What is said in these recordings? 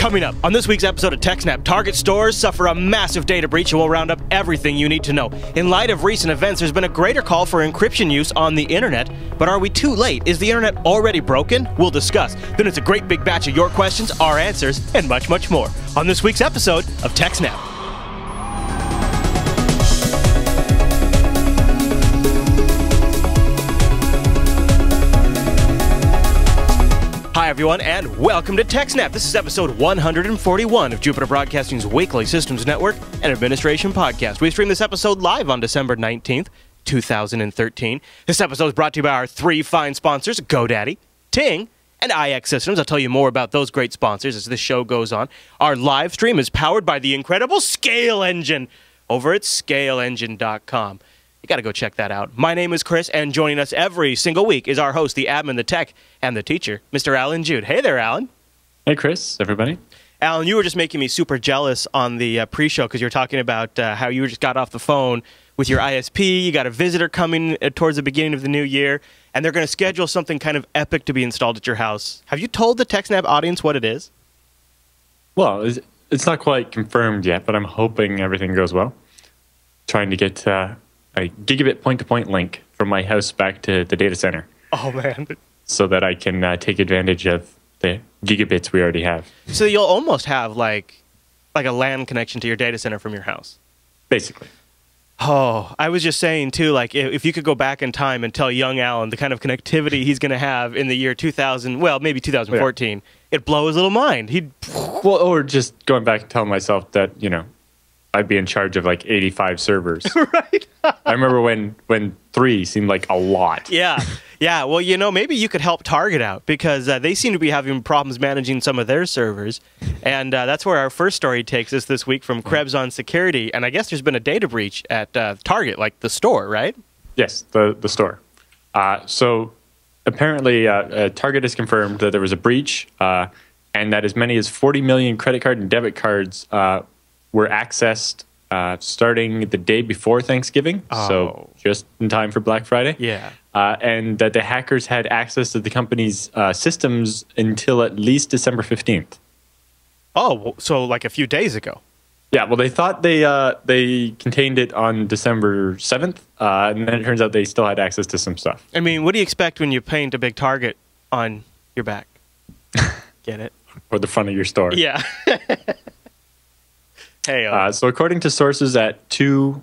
Coming up on this week's episode of TechSNAP, Target stores suffer a massive data breach and we'll round up everything you need to know. In light of recent events, there's been a greater call for encryption use on the internet. But are we too late? Is the internet already broken? We'll discuss. Then it's a great big batch of your questions, our answers, and much, much more on this week's episode of TechSNAP. Hi everyone, and welcome to TechSNAP. This is episode 141 of Jupiter Broadcasting's weekly Systems Network and Administration podcast. We stream this episode live on December 19th, 2013. This episode is brought to you by our three fine sponsors, GoDaddy, Ting, and IX Systems. I'll tell you more about those great sponsors as this show goes on. Our live stream is powered by the incredible Scale Engine over at scaleengine.com. You got to go check that out. My name is Chris, and joining us every single week is our host, the admin, the tech, and the teacher, Mr. Alan Jude. Hey there, Alan. Hey, Chris, everybody. Alan, you were just making me super jealous on the pre-show because you were talking about how you just got off the phone with your ISP. You got a visitor coming towards the beginning of the new year, and they're going to schedule something kind of epic to be installed at your house. Have you told the TechSNAP audience what it is? Well, it's not quite confirmed yet, but I'm hoping everything goes well. Trying to get a gigabit point-to-point link from my house back to the data center. Oh, man. So that I can take advantage of the gigabits we already have. So you'll almost have like a LAN connection to your data center from your house. Basically. Oh, I was just saying, too, like, if you could go back in time and tell young Alan the kind of connectivity he's going to have in the year 2000, well, maybe 2014, it'd blow his little mind. Well, or just going back and telling myself that, you know, I'd be in charge of like 85 servers. Right. I remember when 3 seemed like a lot. Yeah. Yeah. Well, you know, maybe you could help Target out because they seem to be having problems managing some of their servers. And that's where our first story takes us this week from Krebs on Security. And I guess there's been a data breach at Target, like the store, right? Yes, the store. So apparently Target has confirmed that there was a breach and that as many as 40 million credit card and debit cards were accessed starting the day before Thanksgiving, so just in time for Black Friday. Yeah. And that the hackers had access to the company's systems until at least December 15th. Oh, so like a few days ago. Yeah, well, they thought they contained it on December 7th, and then it turns out they still had access to some stuff. I mean, what do you expect when you paint a big target on your back? Get it? Or the front of your store. Yeah. Hey, so according to sources at 2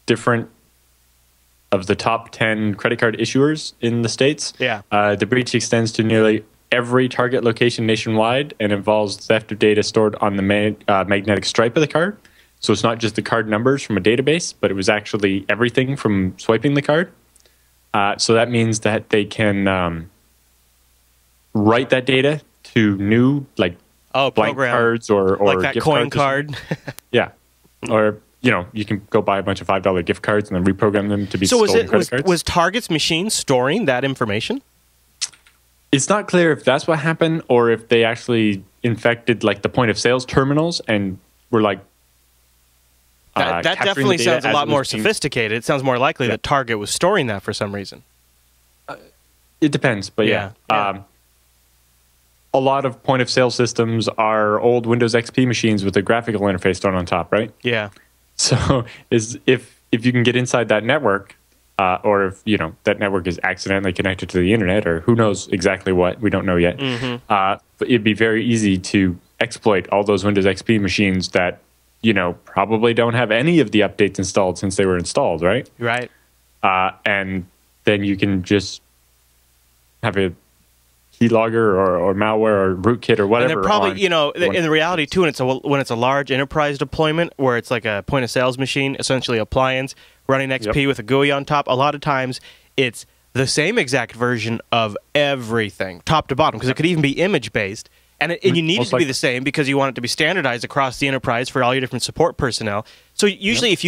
different of the top 10 credit card issuers in the States, the breach extends to nearly every Target location nationwide and involves theft of data stored on the magnetic stripe of the card. So it's not just the card numbers from a database, but it was actually everything from swiping the card. So that means that they can write that data to new, like, blank program cards or like that gift coin cards. card. Yeah. Or, you know, you can go buy a bunch of $5 gift cards and then reprogram them to be stolen credit cards. Was Target's machine storing that information? It's not clear if that's what happened or if they actually infected like the point of sales terminals and were like that definitely sounds a lot more sophisticated. It sounds more likely that Target was storing that for some reason. It depends, but yeah. A lot of point-of-sale systems are old Windows XP machines with a graphical interface done on top, right? Yeah. So if you can get inside that network, or if you know that network is accidentally connected to the internet, or who knows exactly what, we don't know yet. But it'd be very easy to exploit all those Windows XP machines that you know probably don't have any of the updates installed since they were installed, right? Right. And then you can just have a keylogger or malware or rootkit or whatever. And they're probably, you know, in the reality too, when it's a large enterprise deployment where it's like a point of sales machine, essentially appliance running XP with a GUI on top, a lot of times it's the same exact version of everything, top to bottom, because it could even be image based. And you need it to be the same because you want it to be standardized across the enterprise for all your different support personnel. So usually if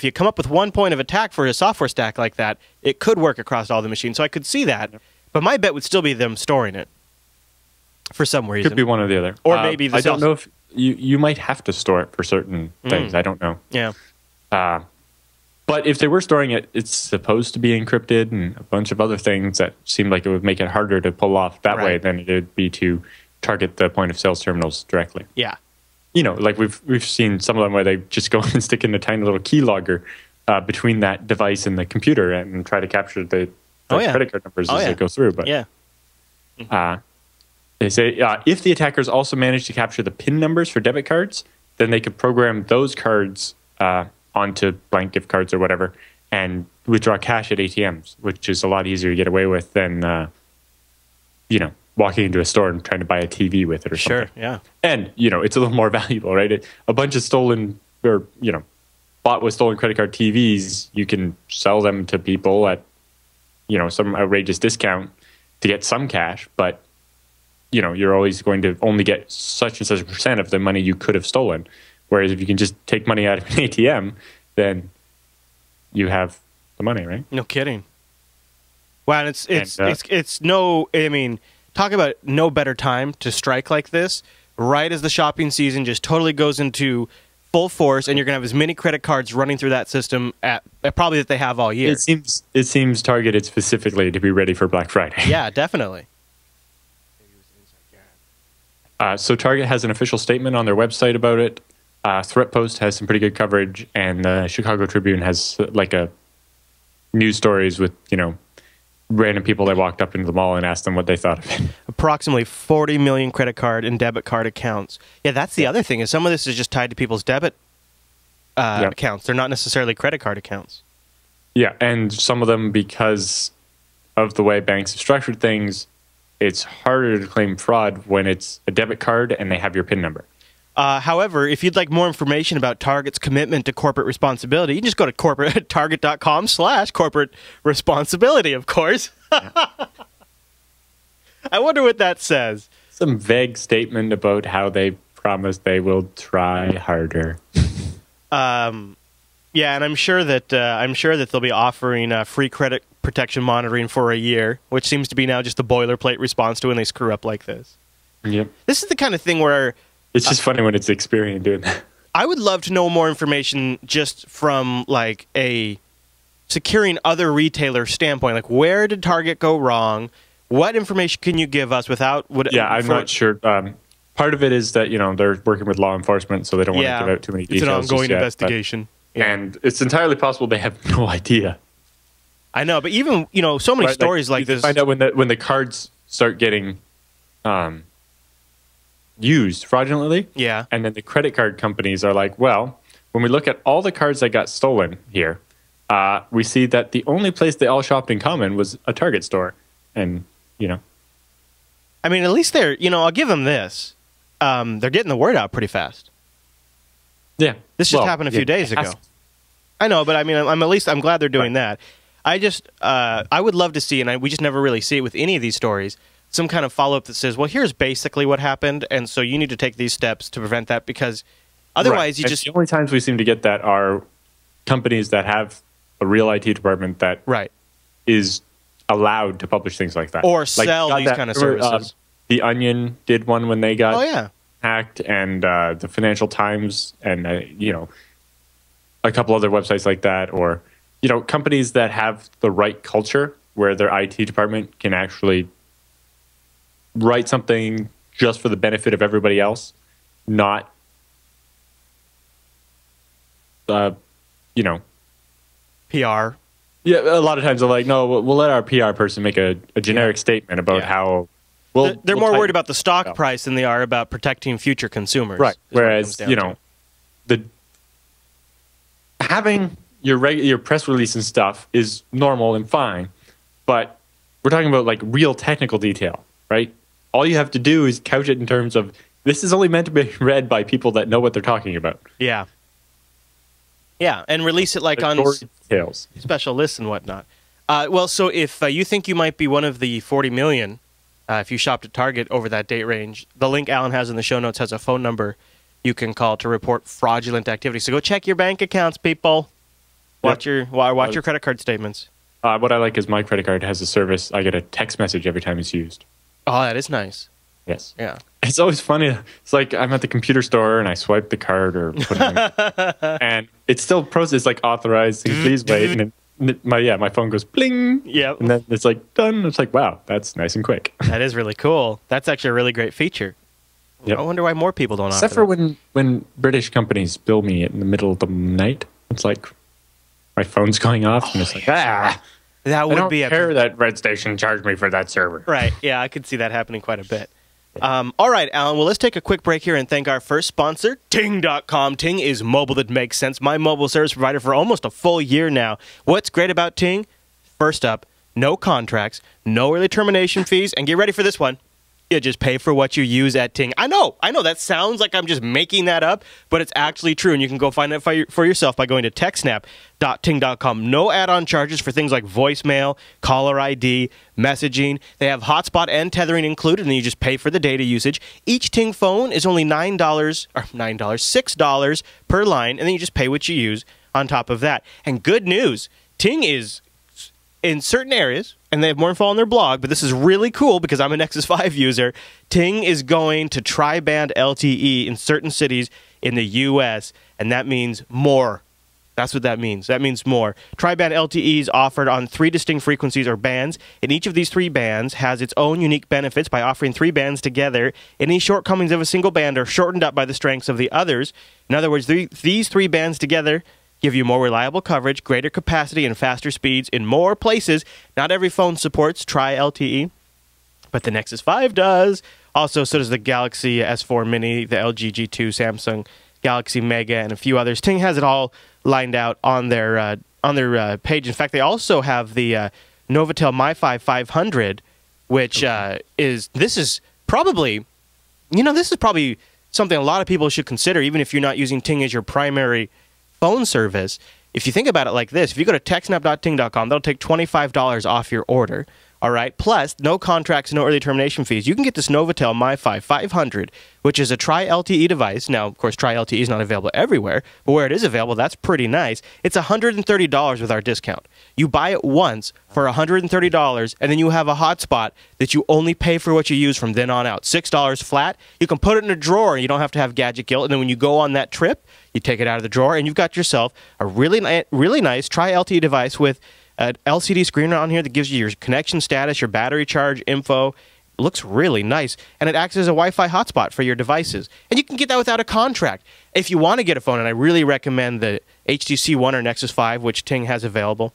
you come up with one point of attack for a software stack like that, it could work across all the machines. So I could see that. But my bet would still be them storing it for some reason. Could be one or the other. Or maybe the I don't know if you might have to store it for certain things. I don't know. Yeah. But if they were storing it, it's supposed to be encrypted and a bunch of other things that seem like it would make it harder to pull off that way than it would be to target the point of sales terminals directly. Yeah. You know, like we've seen some of them where they just go and stick in a tiny little keylogger between that device and the computer and try to capture the credit card numbers as they go through. But they say if the attackers also manage to capture the PIN numbers for debit cards, then they could program those cards onto blank gift cards or whatever and withdraw cash at ATMs, which is a lot easier to get away with than, walking into a store and trying to buy a TV with it or something. Sure, yeah. And, it's a little more valuable, right? A bunch of stolen or, bought with stolen credit card TVs, you can sell them to people at, some outrageous discount to get some cash, but, you're always going to only get such and such a percent of the money you could have stolen. Whereas if you can just take money out of an ATM, then you have the money, right? No kidding. Wow, and it's no, I mean, talk about no better time to strike like this, right as the shopping season just totally goes into full force, and you're going to have as many credit cards running through that system at probably that they have all year. It seems targeted specifically to be ready for Black Friday. Yeah, definitely. So Target has an official statement on their website about it. ThreatPost has some pretty good coverage, and the Chicago Tribune has like a news stories with, random people that walked up into the mall and asked them what they thought of it. Approximately 40 million credit card and debit card accounts. Yeah, that's the other thing, is some of this is just tied to people's debit accounts. They're not necessarily credit card accounts. Yeah, and some of them, because of the way banks have structured things, it's harder to claim fraud when it's a debit card and they have your PIN number. However, if you'd like more information about Target's commitment to corporate responsibility, you can just go to target.com/corporate responsibility, of course. I wonder what that says. Some vague statement about how they promise they will try harder. Yeah, and I'm sure that they'll be offering free credit protection monitoring for a year, which seems to be now just the boilerplate response to when they screw up like this. Yep. This is the kind of thing where it's just funny when it's Experian doing that. I would love to know more information just from like a securing other retailer standpoint. Like, where did Target go wrong? What information can you give us without? I'm not sure. Part of it is that they're working with law enforcement, so they don't want to give out too many details. It's an ongoing investigation, and it's entirely possible they have no idea. I know, but even so many stories like this. I know when the cards start getting used fraudulently. Yeah. And then the credit card companies are like, well, when we look at all the cards that got stolen here, we see that the only place they all shopped in common was a Target store. And, I mean, at least they're, I'll give them this. They're getting the word out pretty fast. Yeah. This just happened a few days ago. I know, but I mean, I'm glad they're doing that. I would love to see, and we just never really see it with any of these stories, some kind of follow-up that says, well, here's basically what happened, and so you need to take these steps to prevent that, because otherwise the only times we seem to get that are companies that have a real IT department that is allowed to publish things like that. Or sell these kind of services. The Onion did one when they got hacked, and the Financial Times, and, a couple other websites like that, or, companies that have the right culture where their IT department can actually write something just for the benefit of everybody else, not, PR. Yeah, a lot of times they're like, no, we'll let our PR person make a generic statement about how. They're more worried about the stock price than they are about protecting future consumers. Right. Whereas, having your press release and stuff is normal and fine, but we're talking about like real technical detail, right? All you have to do is couch it in terms of, this is only meant to be read by people that know what they're talking about. Yeah. Yeah, and release it like on details. Special lists and whatnot. Well, so if you think you might be one of the 40 million, if you shopped at Target over that date range, the link Alan has in the show notes has a phone number you can call to report fraudulent activity. So go check your bank accounts, people. Watch your credit card statements. What I like is my credit card has a service. I get a text message every time it's used. Oh, that is nice. Yes. Yeah. It's always funny. It's like I'm at the computer store and I swipe the card or put it in, and it's still processed like authorized. Please wait. And my phone goes bling. Yep. And then it's like done. It's like, wow, that's nice and quick. That is really cool. That's actually a really great feature. Yep. I wonder why more people don't offer Except for when British companies bill me in the middle of the night. It's like my phone's going off and it's like, that would be care that Red Station charged me for that server. Right. Yeah, I could see that happening quite a bit. All right, Alan. Well, let's take a quick break here and thank our first sponsor, Ting.com. Ting is mobile that makes sense. My mobile service provider for almost a full year now. What's great about Ting? First up, no contracts, no early termination fees, and get ready for this one. You just pay for what you use at Ting. I know, that sounds like I'm just making that up, but it's actually true, and you can go find it for yourself by going to TechSNAP.ting.com. No add-on charges for things like voicemail, caller ID, messaging. They have hotspot and tethering included, and then you just pay for the data usage. Each Ting phone is only $6 per line, and then you just pay what you use on top of that. And good news, Ting is in certain areas, and they have more info on their blog, but this is really cool because I'm a Nexus 5 user. Ting is going to tri-band LTE in certain cities in the U.S., and that means more. That's what that means. That means more. Tri-band LTE is offered on 3 distinct frequencies or bands, and each of these 3 bands has its own unique benefits by offering 3 bands together. Any shortcomings of a single band are shortened up by the strengths of the others. In other words, these 3 bands together give you more reliable coverage, greater capacity, and faster speeds in more places. Not every phone supports Tri-LTE, but the Nexus 5 does. Also, so does the Galaxy S4 Mini, the LG G2, Samsung Galaxy Mega, and a few others. Ting has it all lined out on their page. In fact, they also have the Novatel MiFi 500, which this is probably something a lot of people should consider, even if you're not using Ting as your primary phone service. If you think about it like this, if you go to TechSNAP.ting.com, they'll take $25 off your order. All right. Plus, no contracts, no early termination fees. You can get this Novatel MiFi 500, which is a Tri-LTE device. Now, of course, Tri-LTE is not available everywhere, but where it is available, that's pretty nice. It's $130 with our discount. You buy it once for $130, and then you have a hotspot that you only pay for what you use from then on out. $6 flat. You can put it in a drawer, and you don't have to have gadget guilt. And then when you go on that trip, you take it out of the drawer, and you've got yourself a really nice Tri-LTE device with an LCD screen on here that gives you your connection status, your battery charge info. It looks really nice, and it acts as a Wi-Fi hotspot for your devices. And you can get that without a contract. If you want to get a phone, and I really recommend the HTC One or Nexus 5, which Ting has available,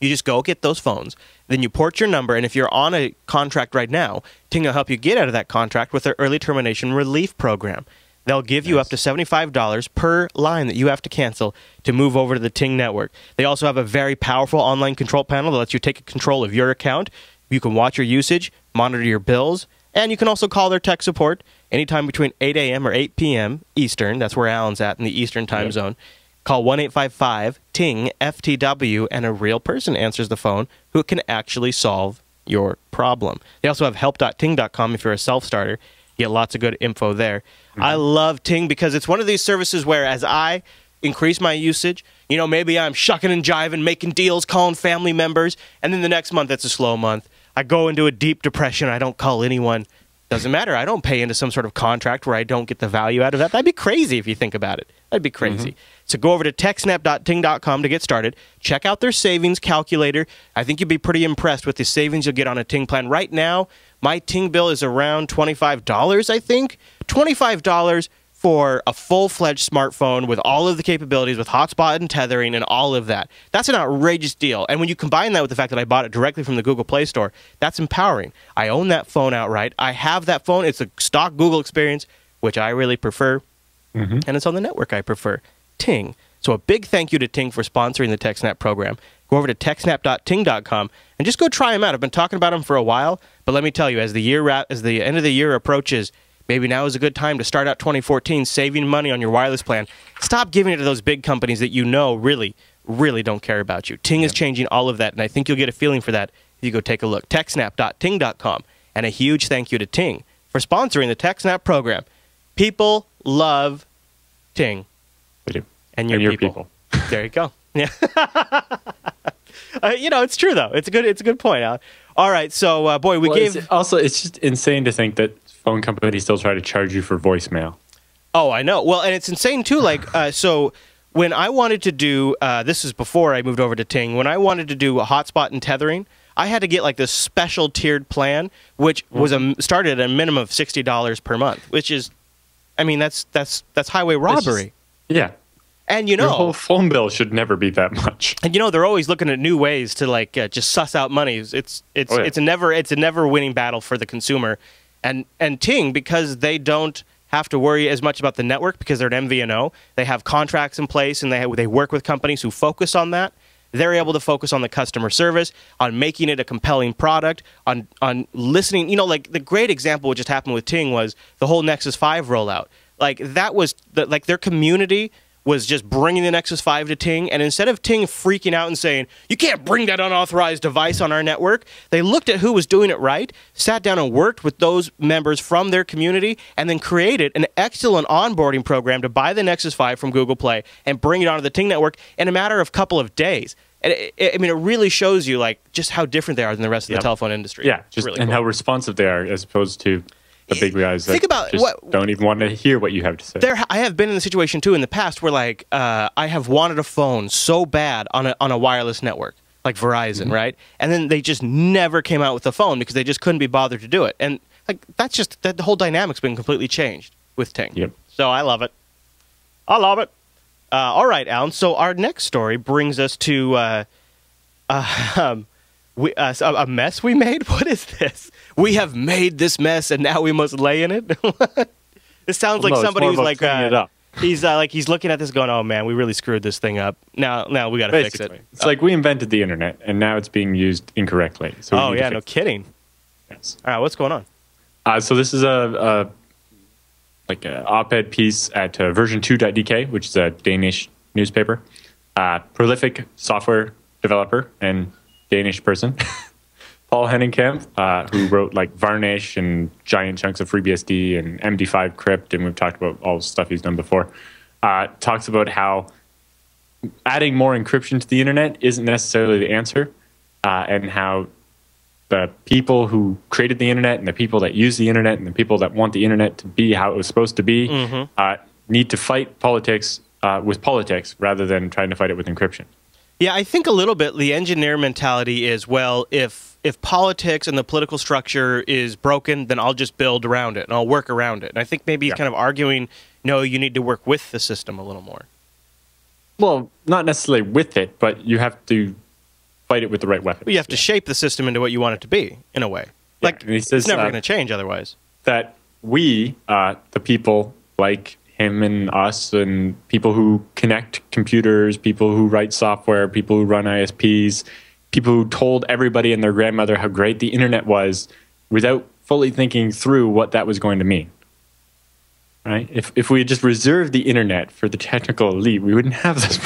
you just go get those phones, then you port your number, and if you're on a contract right now, Ting will help you get out of that contract with their early termination relief program. They'll give you up to $75 per line that you have to cancel to move over to the Ting network. They also have a very powerful online control panel that lets you take control of your account. You can watch your usage, monitor your bills, and you can also call their tech support anytime between 8 a.m. or 8 p.m. Eastern. That's where Alan's at in the Eastern time zone. Call 1-855-TING-FTW, and a real person answers the phone who can actually solve your problem. They also have help.ting.com if you're a self-starter. You get lots of good info there. I love Ting because it's one of these services where as I increase my usage, maybe I'm shucking and jiving, making deals, calling family members, and then the next month it's a slow month. I go into a deep depression. I don't call anyone. Doesn't matter. I don't pay into some sort of contract where I don't get the value out of that. That'd be crazy if you think about it. That'd be crazy. So go over to TechSNAP.ting.com to get started. Check out their savings calculator. I think you'd be pretty impressed with the savings you'll get on a Ting plan. Right now, my Ting bill is around $25, I think. $25 for a full-fledged smartphone with all of the capabilities, with hotspot and tethering and all of that. That's an outrageous deal. And when you combine that with the fact that I bought it directly from the Google Play Store, that's empowering. I own that phone outright. I have that phone. It's a stock Google experience, which I really prefer. And it's on the network I prefer, Ting. So a big thank you to Ting for sponsoring the TechSNAP program. Go over to TechSNAP.ting.com and just go try them out. I've been talking about them for a while, but let me tell you, as the end of the year approaches, maybe now is a good time to start out 2014 saving money on your wireless plan. Stop giving it to those big companies that really, really don't care about you. Ting is changing all of that, and I think you'll get a feeling for that if you go take a look. TechSNAP.ting.com. And a huge thank you to Ting for sponsoring the TechSNAP program. People love Ting. We do. And your people. There you go. Yeah. It's true, though. It's a good point, Al. All right, so, it's just insane to think that phone companies still try to charge you for voicemail. Oh, I know. Well, and it's insane, too. Like, so when I wanted to do, this is before I moved over to Ting, when I wanted to do a hotspot and tethering, I had to get like this special tiered plan, which was started at a minimum of $60 per month, which is, I mean, that's highway robbery. Yeah. And you know, your whole phone bill should never be that much. And you know, they're always looking at new ways to like just suss out money. It's a never winning battle for the consumer. And Ting, because they don't have to worry as much about the network because they're an MVNO, they have contracts in place and they work with companies who focus on that. They're able to focus on the customer service, on making it a compelling product, on listening. You know, like the great example what just happened with Ting was the whole Nexus 5 rollout. Like that was like their community was just bringing the Nexus 5 to Ting, and instead of Ting freaking out and saying, you can't bring that unauthorized device on our network, they looked at who was doing it right, sat down and worked with those members from their community, and then created an excellent onboarding program to buy the Nexus 5 from Google Play and bring it onto the Ting network in a matter of a couple of days. And I mean, it really shows you like just how different they are than the rest of the telephone industry. Yeah, just really and cool. how responsive they are as opposed to the big guys that think about just don't even want to hear what you have to say. I have been in the situation too in the past where like I have wanted a phone so bad on a wireless network like Verizon, right? And then they just never came out with a phone because they just couldn't be bothered to do it. And like that's just the whole dynamic's been completely changed with Ting. Yep. So I love it. I love it. All right, Alan. So our next story brings us to a mess we made. What is this? We have made this mess, and now we must lay in it. This sounds like somebody who's like he's looking at this, going, "Oh man, we really screwed this thing up. Now we got to fix it." It's like we invented the internet, and now it's being used incorrectly. So no kidding. Yes. All right, what's going on? So this is a op-ed piece at version2.dk, which is a Danish newspaper. Prolific software developer and Danish person, Paul Henningkamp, who wrote like Varnish and giant chunks of FreeBSD and MD5 crypt, and we've talked about all the stuff he's done before, talks about how adding more encryption to the internet isn't necessarily the answer, and how the people who created the internet and the people that use the internet and the people that want the internet to be how it was supposed to be need to fight politics with politics rather than trying to fight it with encryption. Yeah, I think a little bit the engineer mentality is, well, if politics and the political structure is broken, then I'll just build around it and I'll work around it. And I think maybe he's kind of arguing, no, you need to work with the system a little more. Well, not necessarily with it, but you have to fight it with the right weapon. You have to shape the system into what you want it to be, in a way. Yeah, like, he says, it's never going to change otherwise. That we, the people like him and us and people who connect computers, people who write software, people who run ISPs, people who told everybody and their grandmother how great the internet was without fully thinking through what that was going to mean. Right? If we had just reserved the internet for the technical elite, we wouldn't have this.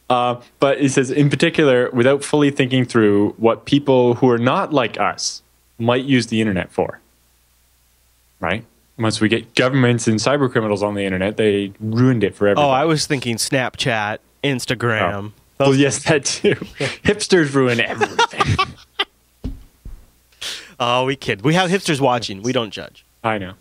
But it says, in particular, without fully thinking through what people who are not like us might use the internet for. Right? Once we get governments and cyber criminals on the internet, they ruined it for everybody. Oh, I was thinking Snapchat, Instagram. Oh. Well, yes, that too. Hipsters ruin everything. Oh, we kid. We have hipsters watching. We don't judge. I know.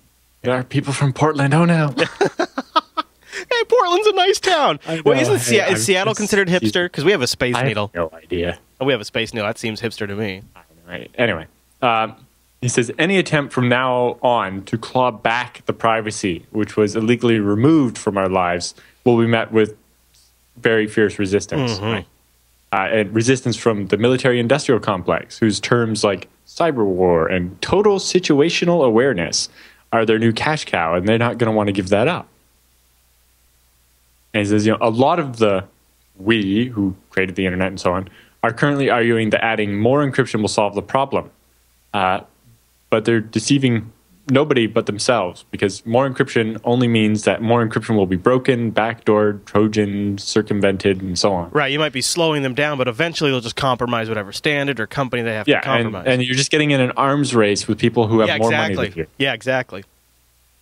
There are people from Portland. Oh, no. Hey, Portland's a nice town. Wait, is Seattle considered hipster? Because we have a Space Needle. I have no idea. Oh, we have a Space Needle. That seems hipster to me. Right. Anyway. He says, any attempt from now on to claw back the privacy, which was illegally removed from our lives, will be met with very fierce resistance. Right? And resistance from the military-industrial complex, whose terms like cyber war and total situational awareness are their new cash cow, and they're not going to want to give that up. And he says, a lot of the we, who created the internet and so on, are currently arguing that adding more encryption will solve the problem. But they're deceiving nobody but themselves, because more encryption only means that more encryption will be broken, backdoored, Trojan, circumvented, and so on. Right, you might be slowing them down, but eventually they'll just compromise whatever standard or company they have to compromise. And you're just getting in an arms race with people who have more money than you. Yeah, exactly.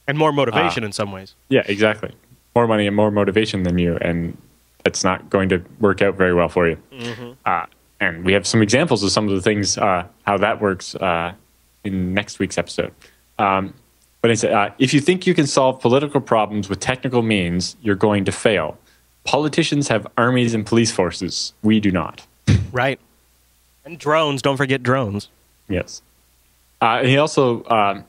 And more motivation in some ways. Yeah, exactly. More money and more motivation than you, and that's not going to work out very well for you. And we have some examples of some of the things, how that works in next week's episode. But he said, if you think you can solve political problems with technical means, you're going to fail. Politicians have armies and police forces. We do not. Right. And drones. Don't forget drones. Yes. And he also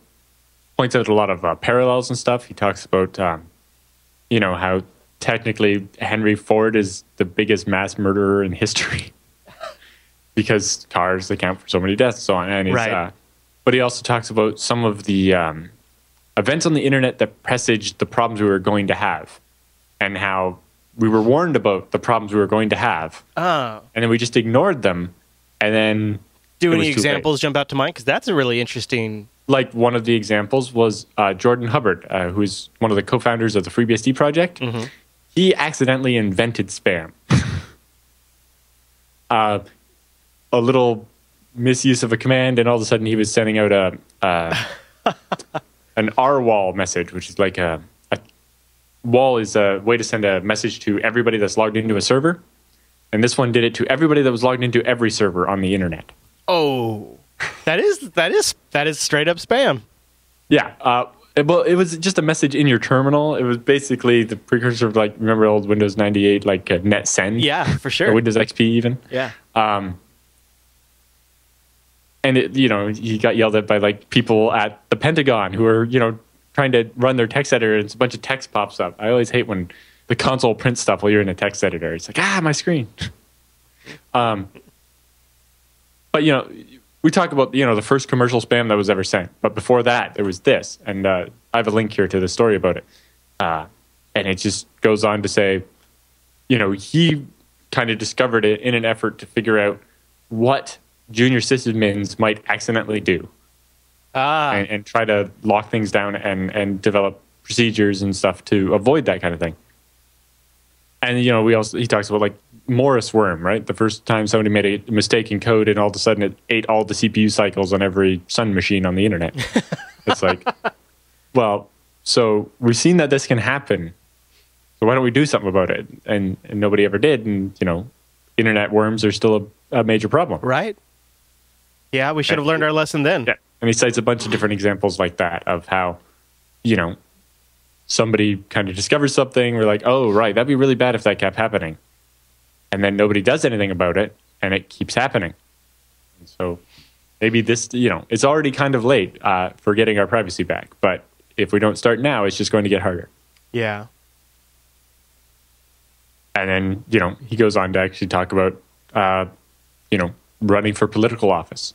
points out a lot of parallels and stuff. He talks about, how technically Henry Ford is the biggest mass murderer in history because cars account for so many deaths and so on. And right. But he also talks about some of the events on the internet that presaged the problems we were going to have and how we were warned about the problems we were going to have. Oh. And then we just ignored them. And then... Do any examples jump out to mind? Because that's a really interesting... Like one of the examples was Jordan Hubbard, who's one of the co-founders of the FreeBSD project. Mm-hmm. He accidentally invented spam. A little misuse of a command, and all of a sudden he was sending out an RWAL message, which is like a wall is a way to send a message to everybody that's logged into a server. And this one did it to everybody that was logged into every server on the internet. Oh, that is straight up spam. Yeah. Well, it was just a message in your terminal. It was basically the precursor of, like, remember old Windows 98, like net send? Yeah, for sure. Or Windows XP even. Yeah. And he got yelled at by like people at the Pentagon who are, trying to run their text editor, and a bunch of text pops up. I always hate when the console prints stuff while you're in a text editor. It's like, my screen. But we talk about, the first commercial spam that was ever sent. But before that, there was this. And I have a link here to the story about it. And it just goes on to say, he kind of discovered it in an effort to figure out what junior sysadmins might accidentally do. And try to lock things down and develop procedures and stuff to avoid that kind of thing. And, he talks about like Morris worm, right? The first time somebody made a mistake in code and all of a sudden it ate all the CPU cycles on every Sun machine on the internet. It's like, well, so we've seen that this can happen. So why don't we do something about it? And nobody ever did. And, internet worms are still a major problem. Right. Yeah, we should have learned our lesson then. Yeah. And he cites a bunch of different examples like that of how, somebody kind of discovers something. We're like, oh, right, that'd be really bad if that kept happening. And then nobody does anything about it, and it keeps happening. And so maybe this, it's already kind of late for getting our privacy back. But if we don't start now, it's just going to get harder. Yeah. And then, he goes on to actually talk about, running for political office.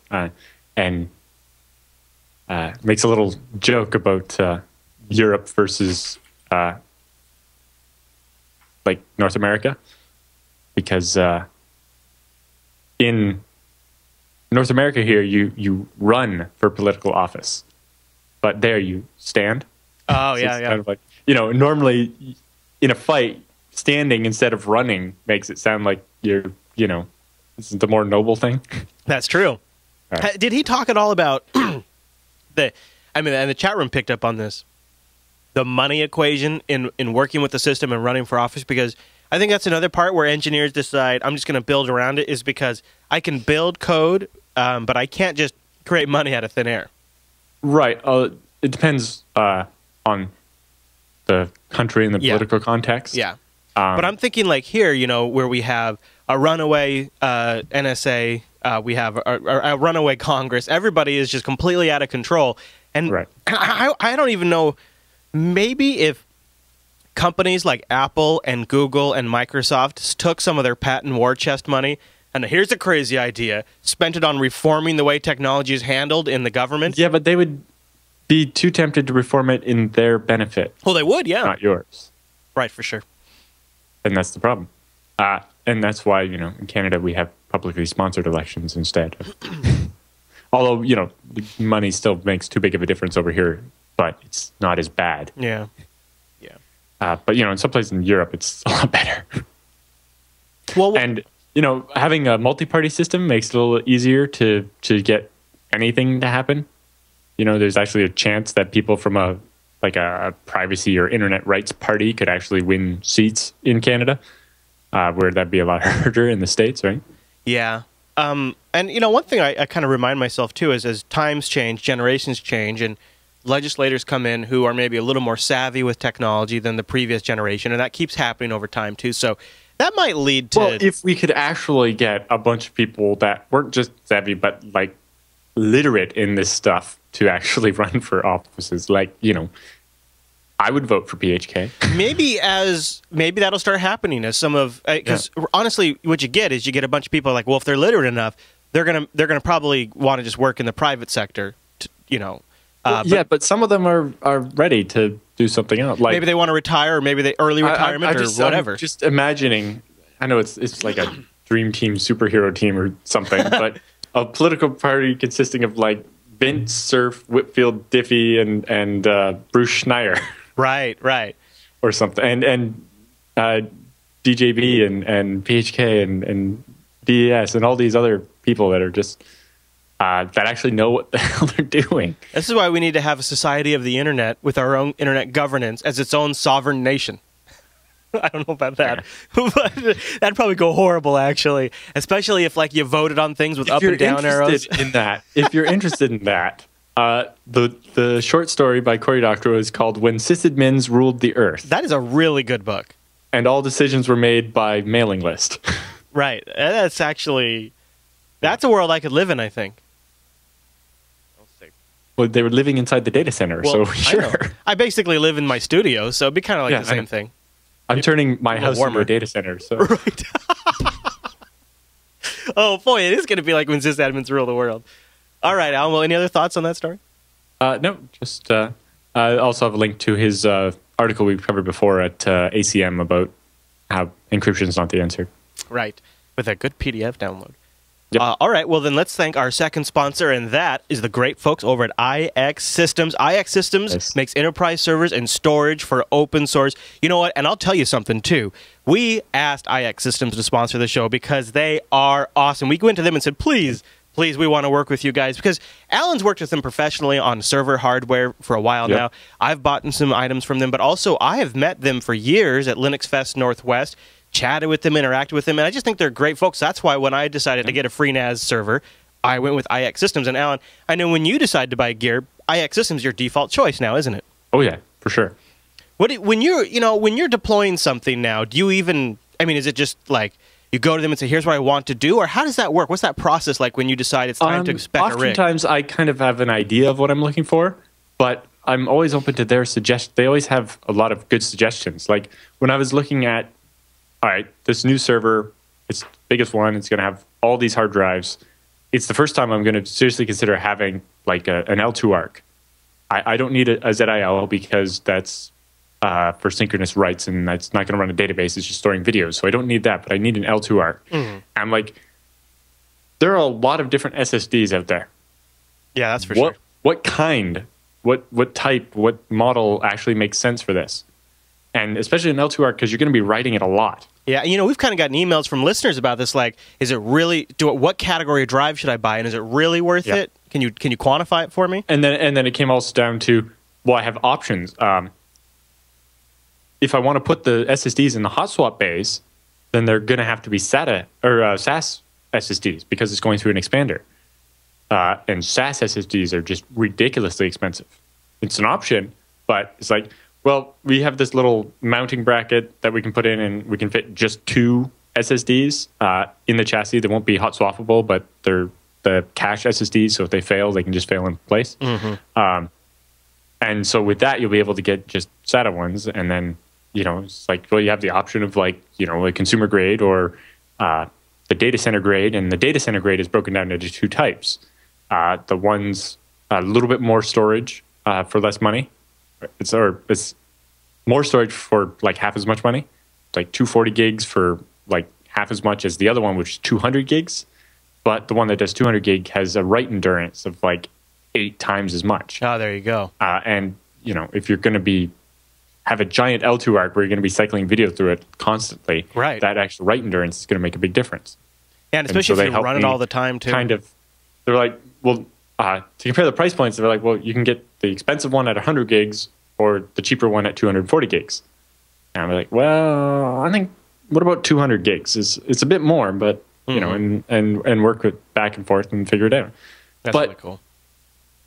And makes a little joke about Europe versus like North America, because in North America here you run for political office, but there you stand. Oh, so yeah, it's kind of like, normally in a fight, standing instead of running makes it sound like you're, this is the more noble thing. That's true. Did he talk at all about and the chat room picked up on this, the money equation in working with the system and running for office? Because I think that's another part where engineers decide, I'm just going to build around it, is because I can build code, but I can't just create money out of thin air. Right. It depends on the country and the political context. Yeah. But I'm thinking like here, where we have a runaway NSA, we have a runaway Congress. Everybody is just completely out of control. And right. I don't even know, maybe if companies like Apple and Google and Microsoft took some of their patent war chest money, and here's a crazy idea, spent it on reforming the way technology is handled in the government. Yeah, but they would be too tempted to reform it in their benefit. Well, they would, yeah. Not yours. Right, for sure. And that's the problem. And that's why, in Canada we have publicly sponsored elections instead. Although, money still makes too big of a difference over here, but it's not as bad. Yeah. Yeah. But, in some places in Europe, it's a lot better. Well, and, having a multi-party system makes it a little easier to get anything to happen. There's actually a chance that people from a privacy or internet rights party could actually win seats in Canada, where that'd be a lot harder in the States, right? Yeah. And, one thing I kind of remind myself, too, is as times change, generations change, and legislators come in who are maybe a little more savvy with technology than the previous generation, and that keeps happening over time too. So that might lead to... Well, if we could actually get a bunch of people that weren't just savvy, but like literate in this stuff to actually run for offices, like, you know, I would vote for PHK. Maybe that'll start happening as some of... Because honestly, what you get is you get a bunch of people like, well, if they're literate enough, they're gonna probably want to just work in the private sector, you know. But some of them are ready to do something else. Like, maybe they want to retire, or maybe they early retirement, or whatever. I'm just imagining, I know it's like a dream team superhero team or something, but a political party consisting of like Vince Cerf, Whitfield Diffie, and Bruce Schneier. Right. Or something. And DJB and PHK and DES and all these other people that are just... that actually know what the hell they're doing. This is why we need to have a society of the internet with our own internet governance as its own sovereign nation. I don't know about that, but that'd probably go horrible, actually. Especially if, like, you voted on things with up and down arrows. If you're interested in that, the short story by Cory Doctorow is called "When Sysadmins Ruled the Earth." That is a really good book. And all decisions were made by mailing list. Right. That's a world I could live in, I think. Well, they were living inside the data center, so sure. I basically live in my studio, so it'd be kind of like the same thing. I'm turning my house into a data center, so... Right. Oh, boy, it is going to be like when sysadmins rule the world. All right, Alan, well, any other thoughts on that story? No, just... I also have a link to his article we've covered before at ACM about how encryption is not the answer. Right, with a good PDF download. Yep. All right, well, then let's thank our second sponsor, and that is the great folks over at IX Systems. IX Systems makes enterprise servers and storage for open source. You know what? And I'll tell you something, too. We asked IX Systems to sponsor the show because they are awesome. We went to them and said, please, we want to work with you guys, because Alan's worked with them professionally on server hardware for a while now. I've bought some items from them, but also I have met them for years at Linux Fest Northwest, chatted with them, interacted with them, and I just think they're great folks. That's why when I decided to get a free NAS server, I went with IX Systems. And Alan, I know when you decide to buy gear, IX Systems is your default choice now, isn't it? Oh yeah, for sure. When you're deploying something now, do you even? I mean, is it just like you go to them and say, "Here's what I want to do," or how does that work? What's that process like when you decide it's time to spec a rig? Oftentimes, I kind of have an idea of what I'm looking for, but I'm always open to their suggestions. They always have a lot of good suggestions. Like when I was looking at, all right, this new server, it's the biggest one. It's going to have all these hard drives. It's the first time I'm going to seriously consider having like an L2 ARC. I don't need a ZIL because that's for synchronous writes, and that's not going to run a database. It's just storing videos. So I don't need that, but I need an L2 ARC. I'm like, there are a lot of different SSDs out there. Yeah, that's for sure. What kind, what type, what model actually makes sense for this? And especially an L2 ARC, because you're going to be writing it a lot. Yeah, we've kind of gotten emails from listeners about this. Like, is it really? What category of drive should I buy, and is it really worth it? Can you quantify it for me? And then it came also down to, well, I have options. If I want to put the SSDs in the hot swap bays, then they're going to have to be SATA or SAS SSDs because it's going through an expander. And SAS SSDs are just ridiculously expensive. It's an option, but it's like, well, we have this little mounting bracket that we can put in, and we can fit just 2 SSDs in the chassis. They won't be hot swappable, but they're the cache SSDs, so if they fail, they can just fail in place. And so with that, you'll be able to get just SATA ones, and then, it's like, well, you have the option of like, a consumer grade or the data center grade, and the data center grade is broken down into 2 types. The one's a little bit more storage for less money. It's more storage for like half as much money. It's like 240 gigs for like half as much as the other one, which is 200 gigs. But the one that does 200 gig has a write endurance of like 8 times as much. Oh, there you go. And if you're going to have a giant L2 ARC where you're going to be cycling video through it constantly, right, that actual write endurance is going to make a big difference. Yeah, and especially if you run it all the time too. They're like, well, to compare the price points, they're like, well, you can get the expensive one at 100 gigs or the cheaper one at 240 gigs. And I'm like, well, I think, what about 200 gigs? It's a bit more, but, and work it back and forth and figure it out. That's really cool.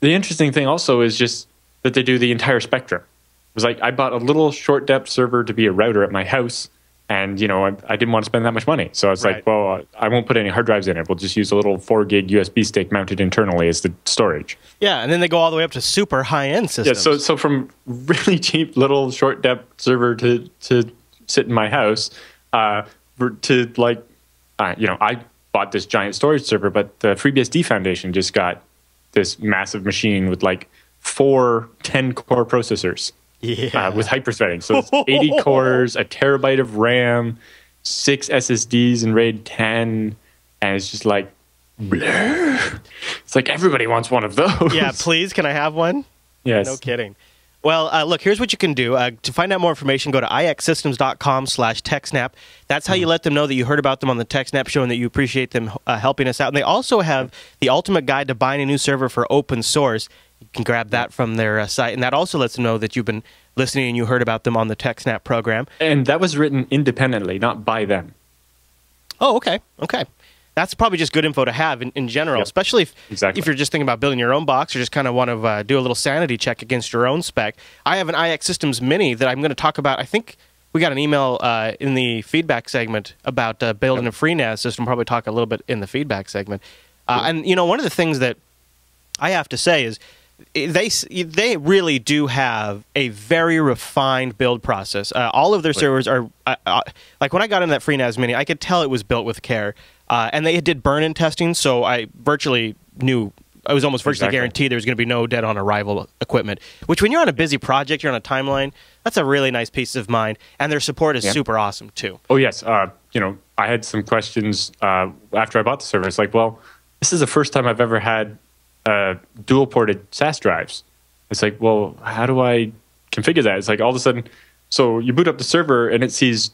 The interesting thing also is just that they do the entire spectrum. It was like I bought a little short depth server to be a router at my house, and I didn't want to spend that much money. So I was like, well, I won't put any hard drives in it. We'll just use a little 4 gig USB stick mounted internally as the storage. Yeah, and then they go all the way up to super high-end systems. Yeah, so from really cheap little short depth server to sit in my house to like, I bought this giant storage server, but the FreeBSD Foundation just got this massive machine with like 4 10-core processors with hyperthreading. So it's 80 cores, a terabyte of RAM, 6 SSDs in RAID 10, and it's just like, blur. It's like everybody wants one of those. Yeah, please, can I have one? Yes. No kidding. Well, look, here's what you can do. To find out more information, go to ixsystems.com/TechSNAP. That's how you let them know that you heard about them on the TechSNAP show and that you appreciate them helping us out. And they also have the ultimate guide to buying a new server for open source. You can grab that from their site. And that also lets them know that you've been listening and you heard about them on the TechSNAP program. And that was written independently, not by them. Oh, okay. Okay. That's probably just good info to have in general, especially if you're just thinking about building your own box or just kind of want to do a little sanity check against your own spec. I have an IX Systems Mini that I'm going to talk about. I think we got an email in the feedback segment about building a FreeNAS system. We'll probably talk a little bit in the feedback segment. And, one of the things that I have to say is they really do have a very refined build process. All of their servers are, like when I got into that FreeNAS Mini, I could tell it was built with care. And they did burn-in testing, so I virtually knew, I was almost virtually guaranteed there was going to be no dead-on-arrival equipment, which when you're on a busy project, you're on a timeline, that's a really nice peace of mind. And their support is super awesome, too. Oh, yes. I had some questions after I bought the server. It's like, well, this is the first time I've ever had dual-ported SAS drives. It's like, well, how do I configure that? It's like all of a sudden, so you boot up the server, and it sees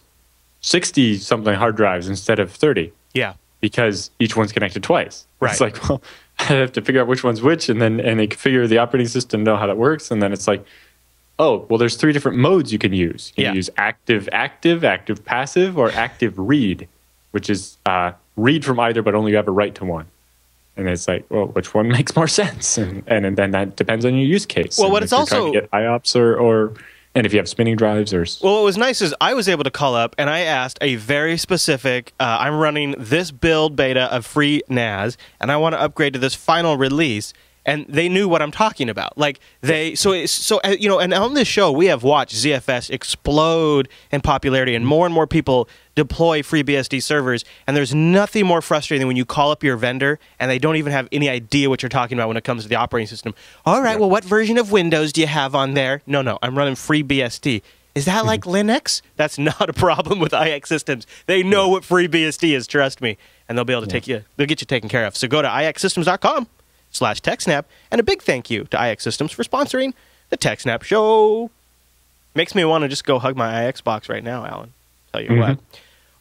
60-something hard drives instead of 30. Yeah. Because each one's connected twice. Right. It's like, well, I have to figure out which one's which, and they configure the operating system, know how that works, and then it's like, oh, well, there's 3 different modes you can use. You can use active, passive, or active read, which is read from either, but only you have a write to one. And it's like, well, which one makes more sense? And then that depends on your use case. Well, and what it's also get IOPS or and if you have spinning drives or... Well, what was nice is I was able to call up and I asked a very specific, I'm running this build beta of FreeNAS and I want to upgrade to this final release. And they knew what I'm talking about. Like and on this show we have watched ZFS explode in popularity, and more people deploy FreeBSD servers. And there's nothing more frustrating than when you call up your vendor and they don't even have any idea what you're talking about when it comes to the operating system. All right, well, what version of Windows do you have on there? No, I'm running FreeBSD. Is that like Linux? That's not a problem with IX Systems. They know what FreeBSD is. Trust me, and they'll be able to they'll get you taken care of. So go to ixsystems.com/TechSNAP, and a big thank you to IX Systems for sponsoring the TechSNAP show. Makes me want to just go hug my IX box right now, Alan. Tell you what.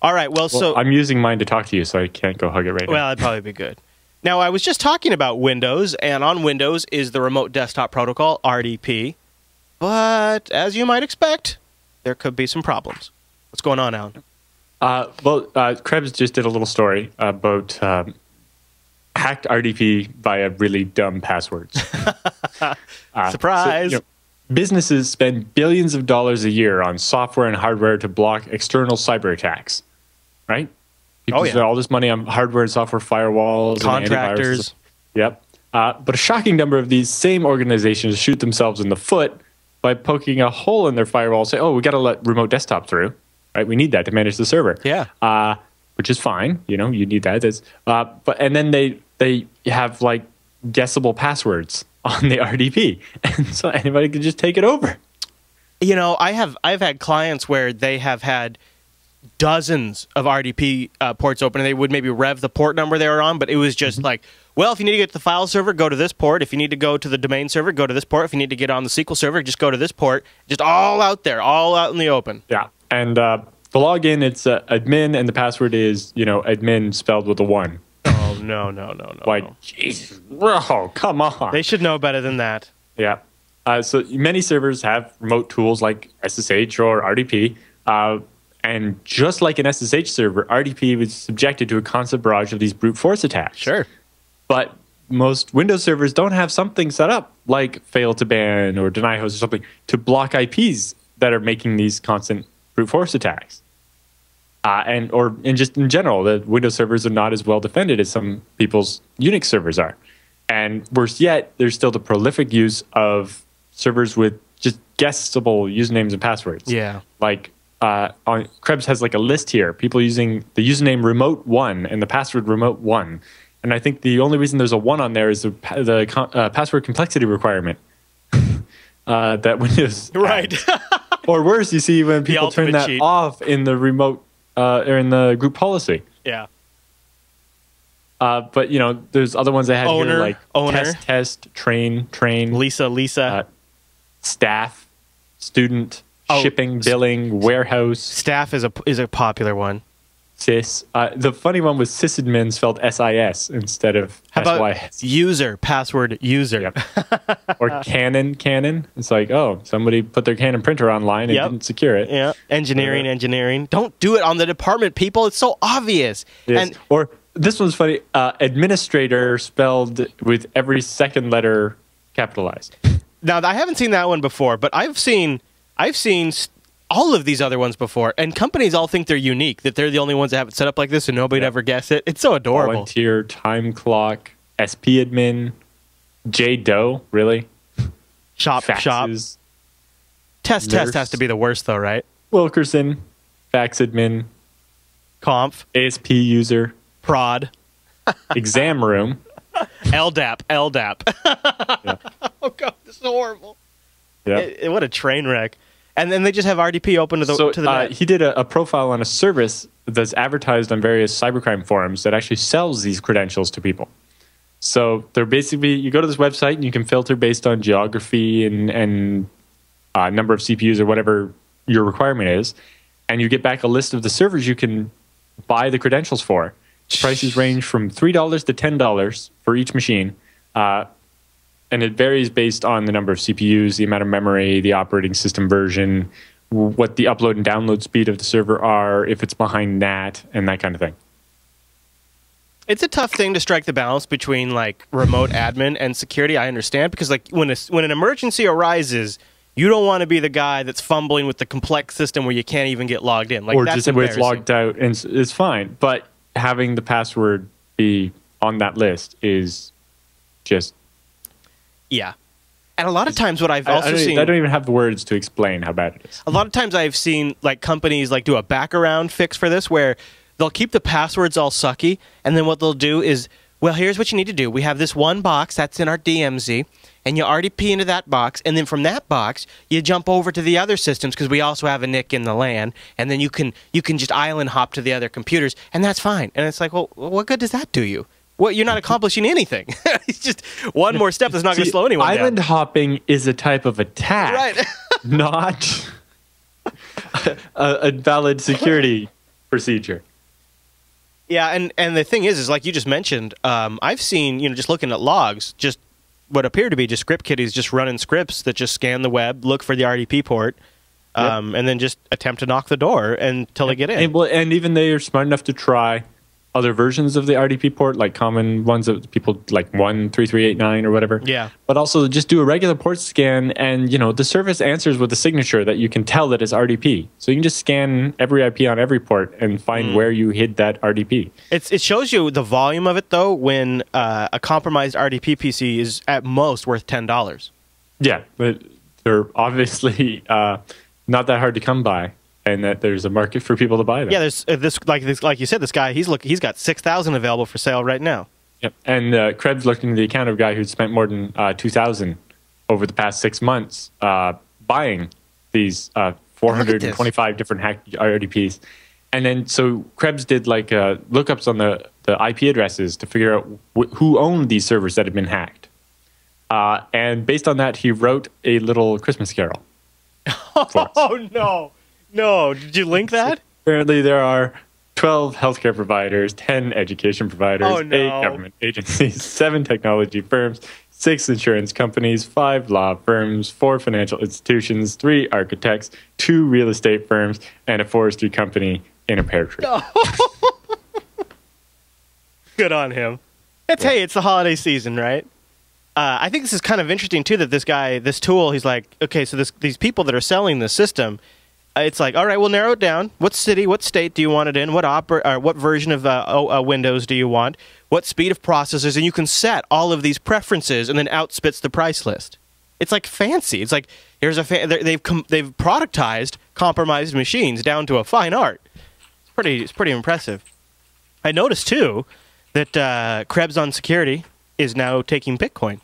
All right, well, so... I'm using mine to talk to you, so I can't go hug it right now. Well, that'd probably be good. Now, I was just talking about Windows, and on Windows is the Remote Desktop Protocol, RDP. But, as you might expect, there could be some problems. What's going on, Alan? Krebs just did a little story about... hacked RDP via really dumb passwords. Surprise! So, businesses spend billions of dollars a year on software and hardware to block external cyber attacks, right? People spend all this money on hardware and software firewalls, contractors. Yep. But a shocking number of these same organizations shoot themselves in the foot by poking a hole in their firewall and say, oh, we got to let remote desktop through, right? We need that to manage the server. Yeah. Which is fine, you need that. And then they have like guessable passwords on the RDP, and so anybody can just take it over. I've had clients where they have had dozens of RDP ports open, and they would maybe rev the port number they were on, but it was just like, well, if you need to get to the file server, go to this port. If you need to go to the domain server, go to this port. If you need to get on the SQL server, just go to this port. Just all out there, all out in the open. Yeah, and the login, it's admin, and the password is, admin spelled with a 1. Oh, no. Like, Jesus, bro, come on. They should know better than that. Yeah. So many servers have remote tools like SSH or RDP. And just like an SSH server, RDP was subjected to a constant barrage of these brute force attacks. Sure. But most Windows servers don't have something set up like fail to ban or deny host or something to block IPs that are making these constant brute force attacks. And just in general, the Windows servers are not as well defended as some people's Unix servers are. And worse yet, there's still the prolific use of servers with just guessable usernames and passwords. Yeah. Like Krebs has like a list here, people using the username remote1 and the password remote1. And I think the only reason there's a 1 on there is the password complexity requirement that Windows right. Or worse, you see when people turn that off in the remote or in the group policy. Yeah. But there's other ones I had here like owner, test, train, Lisa, staff, student, shipping, billing, warehouse. Staff is a popular one. Sys. The funny one was sysadmin spelled SIS instead of How about SYS. user, password user. Yep. Or Canon. It's like, somebody put their Canon printer online and didn't secure it. Yeah. Engineering. Don't do it on the department, people. It's so obvious. Yes. Or this one's funny. Administrator spelled with every second letter capitalized. Now, I haven't seen that one before, but I've seen all of these other ones before, and companies all think they're unique, that they're the only ones that have it set up like this and nobody'd ever guess it. It's so adorable. Volunteer, time clock, SP admin, JDoe, really? Shop. Test has to be the worst, though, right? Wilkerson, fax admin, conf, ASP user, prod, exam room, LDAP. Yeah. Oh, God, this is horrible. Yeah. What a train wreck. And then they just have RDP open to the net. He did a profile on a service that's advertised on various cybercrime forums that actually sells these credentials to people. So they're basically, you go to this website and you can filter based on geography and number of CPUs or whatever your requirement is, and you get back a list of the servers you can buy the credentials for. Prices range from $3 to $10 for each machine. And it varies based on the number of CPUs, the amount of memory, the operating system version, what the upload and download speed of the server are, if it's behind NAT, and that kind of thing. It's a tough thing to strike the balance between like remote admin and security. I understand, because like when an emergency arises, you don't want to be the guy that's fumbling with the complex system where you can't even get logged in. Like, or that's just where it's logged out, and it's fine. But having the password be on that list is just... Yeah. And a lot of times what I've also seen... I don't even have the words to explain how bad it is. A lot of times I've seen like companies like do a back-around fix for this where they'll keep the passwords all sucky, and then what they'll do is, well, here's what you need to do. We have this one box that's in our DMZ, and you RDP into that box, and then from that box, you jump over to the other systems because we also have a NIC in the LAN, and then you can just island hop to the other computers, and that's fine. And it's like, well, what good does that do you? Well, you're not accomplishing anything. It's just one more step that's not going to slow anyone down. Island hopping is a type of attack, right? Not a valid security procedure. Yeah, and the thing is like you just mentioned, I've seen, just looking at logs, just what appear to be just script kiddies just running scripts that just scan the web, look for the RDP port, and then just attempt to knock the door until they get in. And even they are smart enough to try other versions of the RDP port, like common ones that people like 13389 or whatever. Yeah. But also just do a regular port scan, and the service answers with a signature that you can tell that it's RDP. So you can just scan every IP on every port and find where you hid that RDP. It shows you the volume of it though when a compromised RDP PC is at most worth $10. Yeah, but they're obviously not that hard to come by. And that there's a market for people to buy them. Yeah, there's like you said, this guy he's got 6,000 available for sale right now. Yep. And Krebs looked into the account of a guy who'd spent more than $2,000 over the past 6 months buying these 425 different hacked RDPs. And then so Krebs did like lookups on the IP addresses to figure out who owned these servers that had been hacked. And based on that, he wrote a little Christmas carol. Oh no. No, did you link that? Apparently there are 12 healthcare providers, 10 education providers, 8 government agencies, 7 technology firms, 6 insurance companies, 5 law firms, 4 financial institutions, 3 architects, 2 real estate firms, and a forestry company in a pear tree. Good on him. Hey, it's the holiday season, right? I think this is kind of interesting too. That this tool, he's like, okay, so these people that are selling this system, it's like, all right, we'll narrow it down. What city, what state do you want it in? What version of Windows do you want? What speed of processors? And you can set all of these preferences, and then outspits the price list. It's like fancy. It's like they've productized compromised machines down to a fine art. It's pretty impressive. I noticed too that Krebs on Security is now taking Bitcoin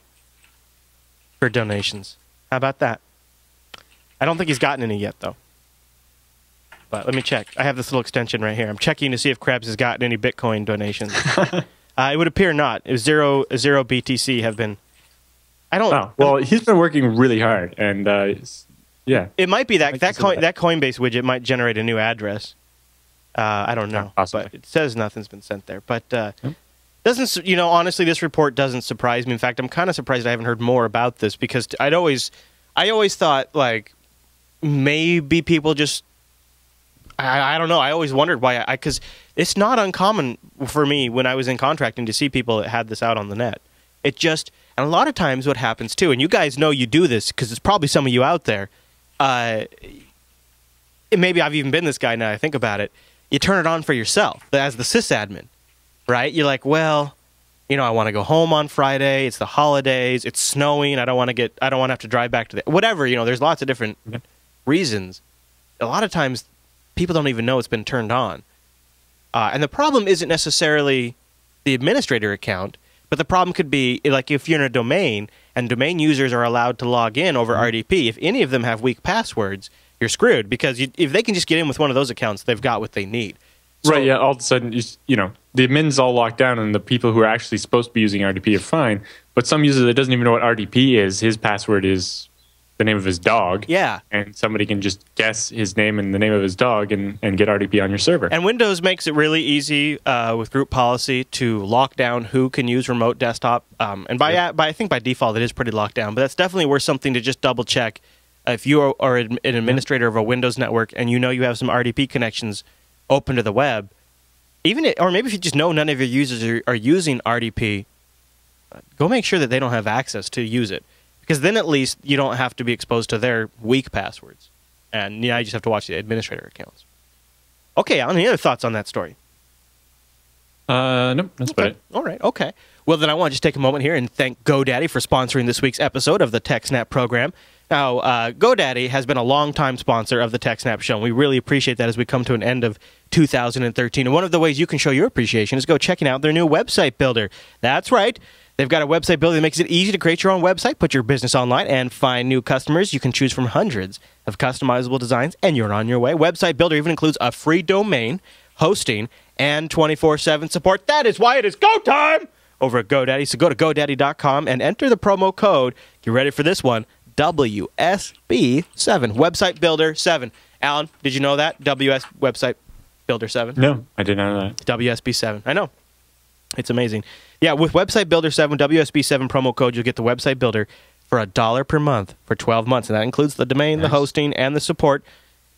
for donations. How about that? I don't think he's gotten any yet though. But let me check. I have this little extension right here. I'm checking to see if Krebs has gotten any Bitcoin donations. It would appear not. Zero BTC have been. I don't. Oh, well, he's been working really hard, and yeah. It might be that Coinbase widget might generate a new address. I don't know, but it says nothing's been sent there. But doesn't honestly, this report doesn't surprise me. In fact, I'm kind of surprised I haven't heard more about this because I always thought like maybe people just. I don't know. I always wondered why, because it's not uncommon for me when I was in contracting to see people that had this out on the net. And a lot of times what happens too, and you guys know you do this because it's probably some of you out there. Maybe I've even been this guy now I think about it. You turn it on for yourself as the sysadmin, right? You're like, well, I want to go home on Friday. It's the holidays. It's snowing. I don't want to have to drive back to whatever. There's lots of different reasons. A lot of times people don't even know it's been turned on. And the problem isn't necessarily the administrator account, but the problem could be like if you're in a domain and domain users are allowed to log in over RDP, if any of them have weak passwords, you're screwed because if they can just get in with one of those accounts, they've got what they need. So, right, yeah, all of a sudden, the admin's all locked down and the people who are actually supposed to be using RDP are fine, but some user that doesn't even know what RDP is, his password is the name of his dog. Yeah. And somebody can just guess his name and the name of his dog and get RDP on your server. And Windows makes it really easy with group policy to lock down who can use remote desktop. And I think by default it is pretty locked down, but that's definitely worth something to just double check. If you are an administrator of a Windows network and you have some RDP connections open to the web, or maybe if you just know none of your users are using RDP, go make sure that they don't have access to use it. Because then at least you don't have to be exposed to their weak passwords. And you just have to watch the administrator accounts. Okay, Alan, any other thoughts on that story? Nope, that's about it. All right, okay. Well, then I want to just take a moment here and thank GoDaddy for sponsoring this week's episode of the TechSNAP program. Now, GoDaddy has been a long-time sponsor of the TechSNAP show, and we really appreciate that as we come to an end of 2013. And one of the ways you can show your appreciation is go checking out their new website builder. That's right. They've got a website builder that makes it easy to create your own website, put your business online, and find new customers. You can choose from hundreds of customizable designs, and you're on your way. Website Builder even includes a free domain, hosting, and 24/7 support. That is why it is go time over at GoDaddy. So go to GoDaddy.com and enter the promo code. Get ready for this one, WSB7, Website Builder 7. Alan, did you know that? Website Builder 7? No, I did not know that. WSB7. I know. It's amazing. Yeah, with Website Builder 7, WSB7 promo code, you'll get the Website Builder for $1 per month for 12 months. And that includes the domain, the hosting, and the support.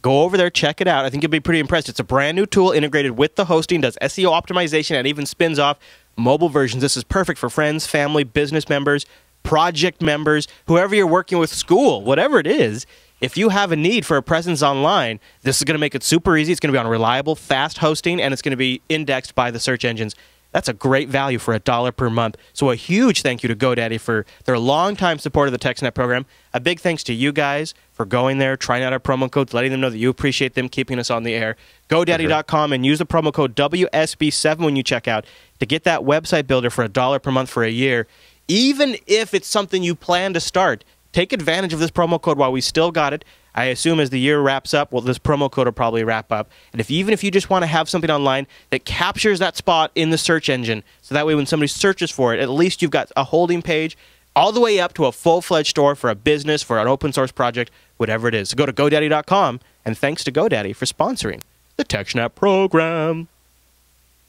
Go over there, check it out. I think you'll be pretty impressed. It's a brand new tool integrated with the hosting, does SEO optimization, and even spins off mobile versions. This is perfect for friends, family, business members, project members, whoever you're working with, school, whatever it is. If you have a need for a presence online, this is going to make it super easy. It's going to be on reliable, fast hosting, and it's going to be indexed by the search engines. That's a great value for $1 per month. So a huge thank you to GoDaddy for their longtime support of the TechSNAP program. A big thanks to you guys for going there, trying out our promo codes, letting them know that you appreciate them, keeping us on the air. GoDaddy.com and use the promo code WSB7 when you check out to get that website builder for $1 per month for a year. Even if it's something you plan to start, take advantage of this promo code while we still got it. I assume as the year wraps up, well, this promo code will probably wrap up. And even if you just want to have something online that captures that spot in the search engine, so that way when somebody searches for it, at least you've got a holding page all the way up to a full-fledged store for a business, for an open source project, whatever it is. So go to GoDaddy.com, and thanks to GoDaddy for sponsoring the TechSNAP program.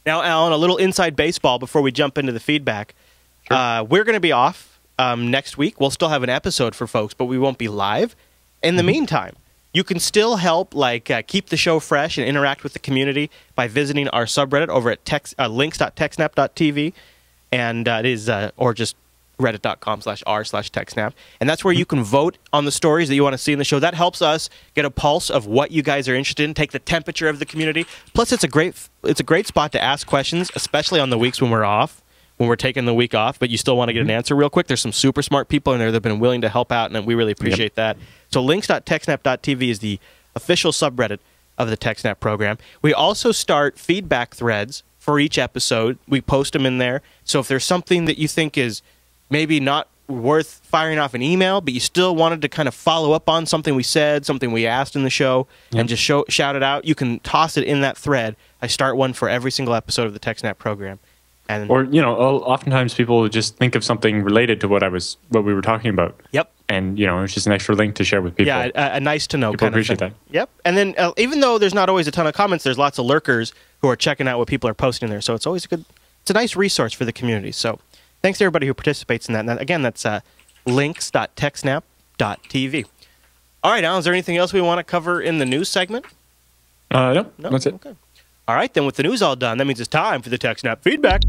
Now, Alan, a little inside baseball before we jump into the feedback. Sure. We're going to be off next week. We'll still have an episode for folks, but we won't be live. In the meantime, you can still help keep the show fresh and interact with the community by visiting our subreddit over at links.techsnap.tv. and it is or just reddit.com/r/TechSNAP, and that's where you can vote on the stories that you want to see in the show. That helps us get a pulse of what you guys are interested in, take the temperature of the community. Plus, it's a great spot to ask questions, especially on the weeks when we're off, when we're taking the week off, but you still want to get an answer real quick. There's some super smart people in there that have been willing to help out, and we really appreciate that. So links.techsnap.tv is the official subreddit of the TechSNAP program. We also start feedback threads for each episode. We post them in there. So if there's something that you think is maybe not worth firing off an email, but you still wanted to kind of follow up on something we said, something we asked in the show, and just shout it out, you can toss it in that thread. I start one for every single episode of the TechSNAP program. And or, oftentimes people just think of something related to what we were talking about. Yep. And, it's just an extra link to share with people. Yeah, a nice to know people kind of thing. Appreciate that. Yep. And then even though there's not always a ton of comments, there's lots of lurkers who are checking out what people are posting there. So it's always it's a nice resource for the community. So thanks to everybody who participates in that. And again, that's links.techsnap.tv. All right, Alan, is there anything else we want to cover in the news segment? No, that's it. Okay. All right, then with the news all done, that means it's time for the TechSNAP feedback.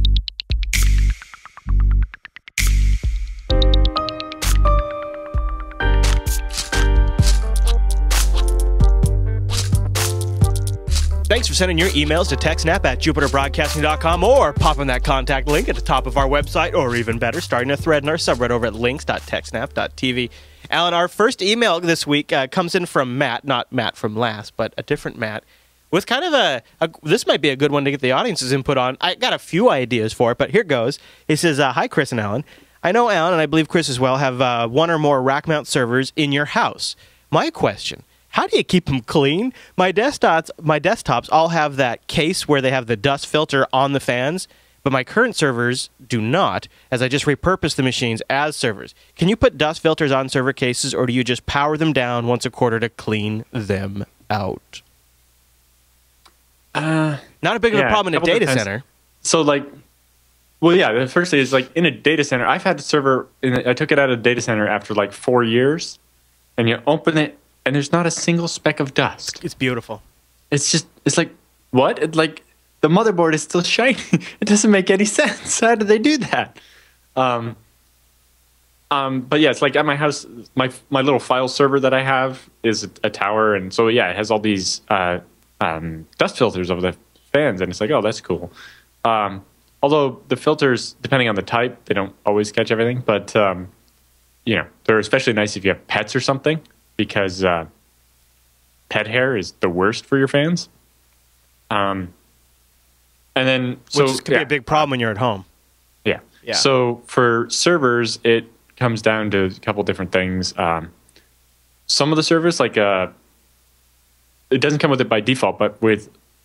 Thanks for sending your emails to TechSNAP@JupiterBroadcasting.com or popping that contact link at the top of our website, or even better, starting a thread in our subreddit over at links.techsnap.tv. Alan, our first email this week comes in from Matt, not Matt from last, but a different Matt, with kind of this might be a good one to get the audience's input on. I got a few ideas for it, but here goes. He says, hi, Chris and Alan. I know Alan, and I believe Chris as well, have one or more rack mount servers in your house. My question: how do you keep them clean? My desktops all have that case where they have the dust filter on the fans, but my current servers do not, as I just repurposed the machines as servers. Can you put dust filters on server cases, or do you just power them down once a quarter to clean them out? Not a big of a problem in a data center. So, the first thing is, in a data center, I've had the server, I took it out of the data center after 4 years, and you open it, and there's not a single speck of dust. It's beautiful. It's like, what? The motherboard is still shiny. It doesn't make any sense. How do they do that? But yeah, it's like at my house, my little file server that I have is a tower, and so yeah, it has all these dust filters over the fans, and it's like, oh, that's cool. Although the filters, depending on the type, they don't always catch everything, but they're especially nice if you have pets or something, because pet hair is the worst for your fans. And then, which could be a big problem when you're at home. Yeah. So for servers, it comes down to a couple different things. Some of the servers, it doesn't come with it by default, but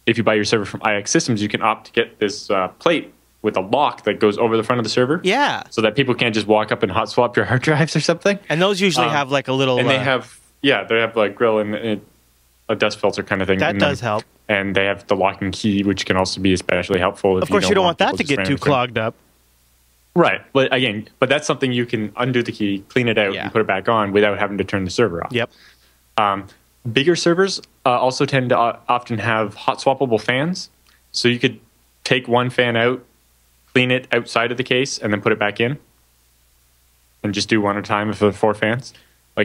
if you buy your server from IX Systems, you can opt to get this plate with a lock that goes over the front of the server. Yeah. So that people can't just walk up and hot swap your hard drives or something. And those usually have a little... And they have grill and a dust filter kind of thing. That does help. And they have the locking key, which can also be especially helpful. Of course, you don't want that to get too clogged up. Right. But again, that's something you can undo the key, clean it out, and put it back on without having to turn the server off. Yep. Bigger servers also tend to often have hot swappable fans. So you could take one fan out, clean it outside of the case, and then put it back in. And just do one at a time for the 4 fans.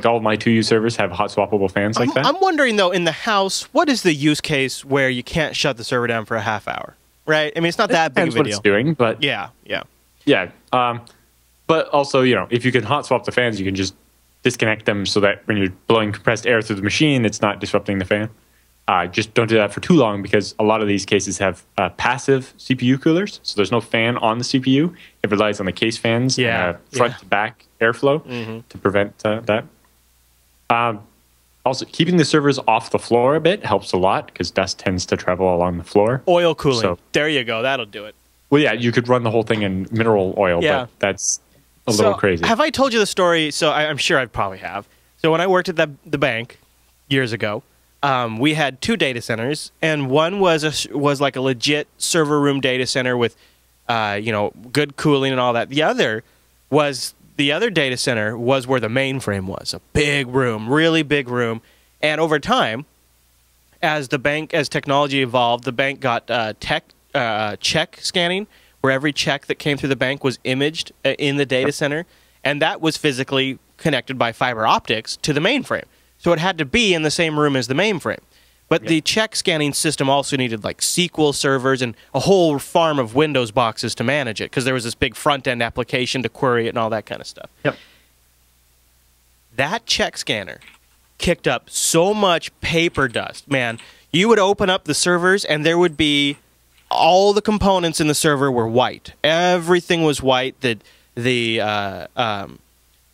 All of my 2U servers have hot swappable fans like that. I'm wondering, though, in the house, what is the use case where you can't shut the server down for a half hour? Right? I mean, it's not that big of a deal. Depends what it's doing, but... Yeah. But also, if you can hot swap the fans, you can just disconnect them so that when you're blowing compressed air through the machine, it's not disrupting the fan. Just don't do that for too long, because a lot of these cases have passive CPU coolers, so there's no fan on the CPU. It relies on the case fans and front to back airflow to prevent that. Also, keeping the servers off the floor a bit helps a lot, because dust tends to travel along the floor. Oil cooling. So, there you go. That'll do it. Well, yeah, you could run the whole thing in mineral oil, but that's a little crazy. Have I told you the story? So I'm sure I probably have. So when I worked at the bank years ago, we had 2 data centers, and one was like a legit server room data center with, good cooling and all that. The other data center was where the mainframe was, a big room, really big room. And over time, as technology evolved, the bank got check scanning, where every check that came through the bank was imaged in the data center, and that was physically connected by fiber optics to the mainframe. So it had to be in the same room as the mainframe. But the check scanning system also needed like SQL servers and a whole farm of Windows boxes to manage it, because there was this big front-end application to query it and all that kind of stuff. Yep. That check scanner kicked up so much paper dust, man. You would open up the servers and there would be all the components in the server were white. Everything was white. The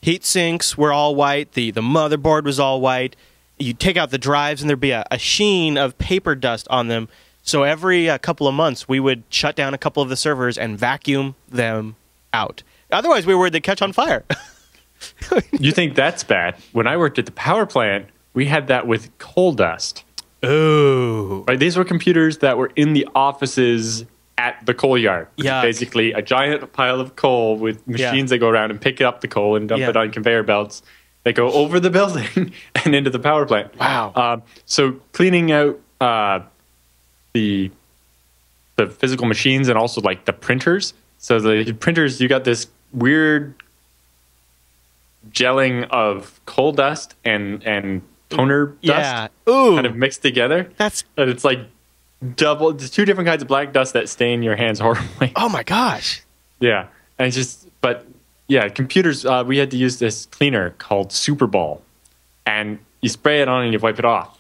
heat sinks were all white. The motherboard was all white. You'd take out the drives and there'd be a sheen of paper dust on them. So every couple of months, we would shut down a couple of the servers and vacuum them out. Otherwise, we were worried they'd catch on fire. You think that's bad? When I worked at the power plant, we had that with coal dust. Ooh. Right, these were computers that were in the offices at the coal yard. Yeah. Basically, a giant pile of coal with machines that go around and pick up the coal and dump it on conveyor belts. They go over the building and into the power plant. Wow. So cleaning out the physical machines and also like the printers. So the printers, you got this weird gelling of coal dust and toner dust kind of mixed together. And it's like there's two different kinds of black dust that stain your hands horribly. Oh my gosh. Yeah. And it's just, but yeah, computers, we had to use this cleaner called Super Ball. And you spray it on and you wipe it off.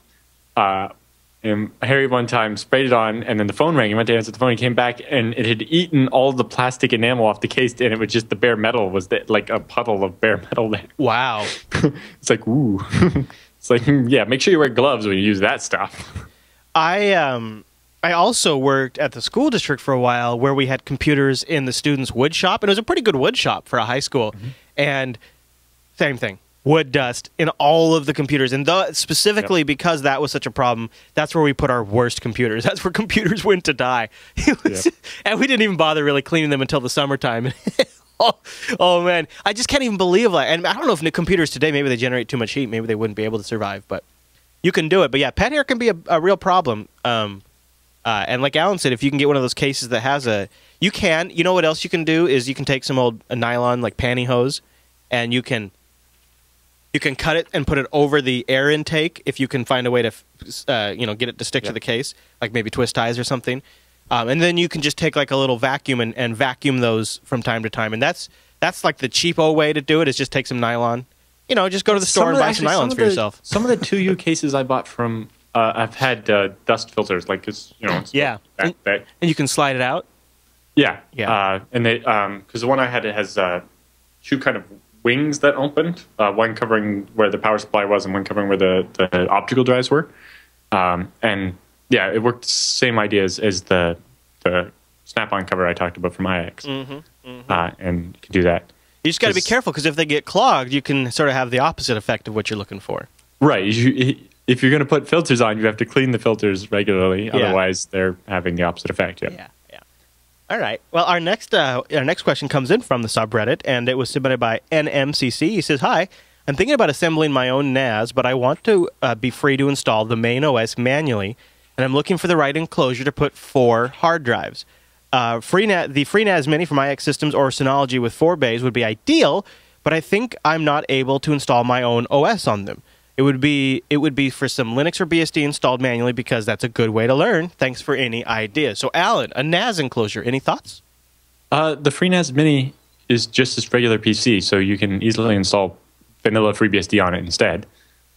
And Harry one time sprayed it on, and then the phone rang. He went to answer the phone. He came back, and it had eaten all the plastic enamel off the case, and it was just the bare metal, like a puddle of bare metal there. Wow. It's like, ooh. It's like, yeah, make sure you wear gloves when you use that stuff. I also worked at the school district for a while where we had computers in the students' wood shop, and it was a pretty good wood shop for a high school. And same thing, wood dust in all of the computers. And specifically because that was such a problem, that's where we put our worst computers. That's where computers went to die. And we didn't even bother really cleaning them until the summertime. Oh, man. I just can't even believe that. And I don't know if new computers today, maybe they generate too much heat. Maybe they wouldn't be able to survive. But you can do it. But yeah, pet hair can be a real problem. And like Alan said, if you can get one of those cases that has you know what else you can do is you can take some old nylon like pantyhose, and you can cut it and put it over the air intake if you can find a way to get it to stick to the case, like maybe twist ties or something. And then you can just take like a little vacuum and vacuum those from time to time. And that's like the cheapo way to do it, is just take some nylon. Just go to the store and buy some nylons for yourself. Some of the 2U cases I bought from I've had dust filters, like, cause and you can slide it out. Yeah. And they because the one I had, it has two kind of wings that opened, one covering where the power supply was and one covering where the optical drives were. And yeah, it worked same idea as the snap-on cover I talked about from IX. And you can do that. You just got to be careful, because if they get clogged, you can sort of have the opposite effect of what you're looking for. Right. If you're going to put filters on, you have to clean the filters regularly. Otherwise, they're having the opposite effect. Yeah. All right. Well, our next question comes in from the subreddit, and it was submitted by NMCC. He says, "Hi, I'm thinking about assembling my own NAS, but I want to be free to install the main OS manually, and I'm looking for the right enclosure to put 4 hard drives. The free NAS Mini from IX Systems or Synology with 4 bays would be ideal, but I think I'm not able to install my own OS on them. It would be for some Linux or BSD installed manually, because that's a good way to learn. Thanks for any ideas." So, Alan, a NAS enclosure, any thoughts? The free NAS Mini is just this regular PC, so you can easily install vanilla FreeBSD on it instead.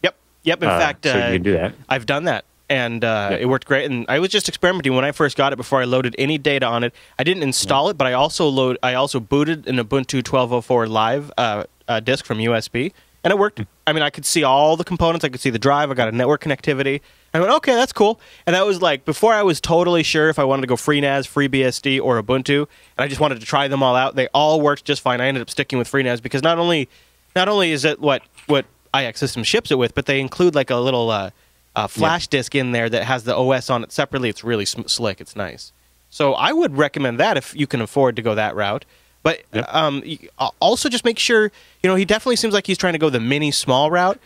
Yep. In fact, so you can do that. I've done that, and it worked great. And I was just experimenting when I first got it before I loaded any data on it. I didn't install it, but I also booted an Ubuntu 12.04 Live disk from USB. And it worked. I mean, I could see all the components. I could see the drive. I got a network connectivity. I went, okay, that's cool. And that was like before I was totally sure if I wanted to go FreeNAS, FreeBSD, or Ubuntu. And I just wanted to try them all out. They all worked just fine. I ended up sticking with FreeNAS because not only is it what IX Systems ships it with, but they include like a little flash disk in there that has the OS on it separately. It's really slick. It's nice. So I would recommend that if you can afford to go that route. But also just make sure, he definitely seems like he's trying to go the mini small route.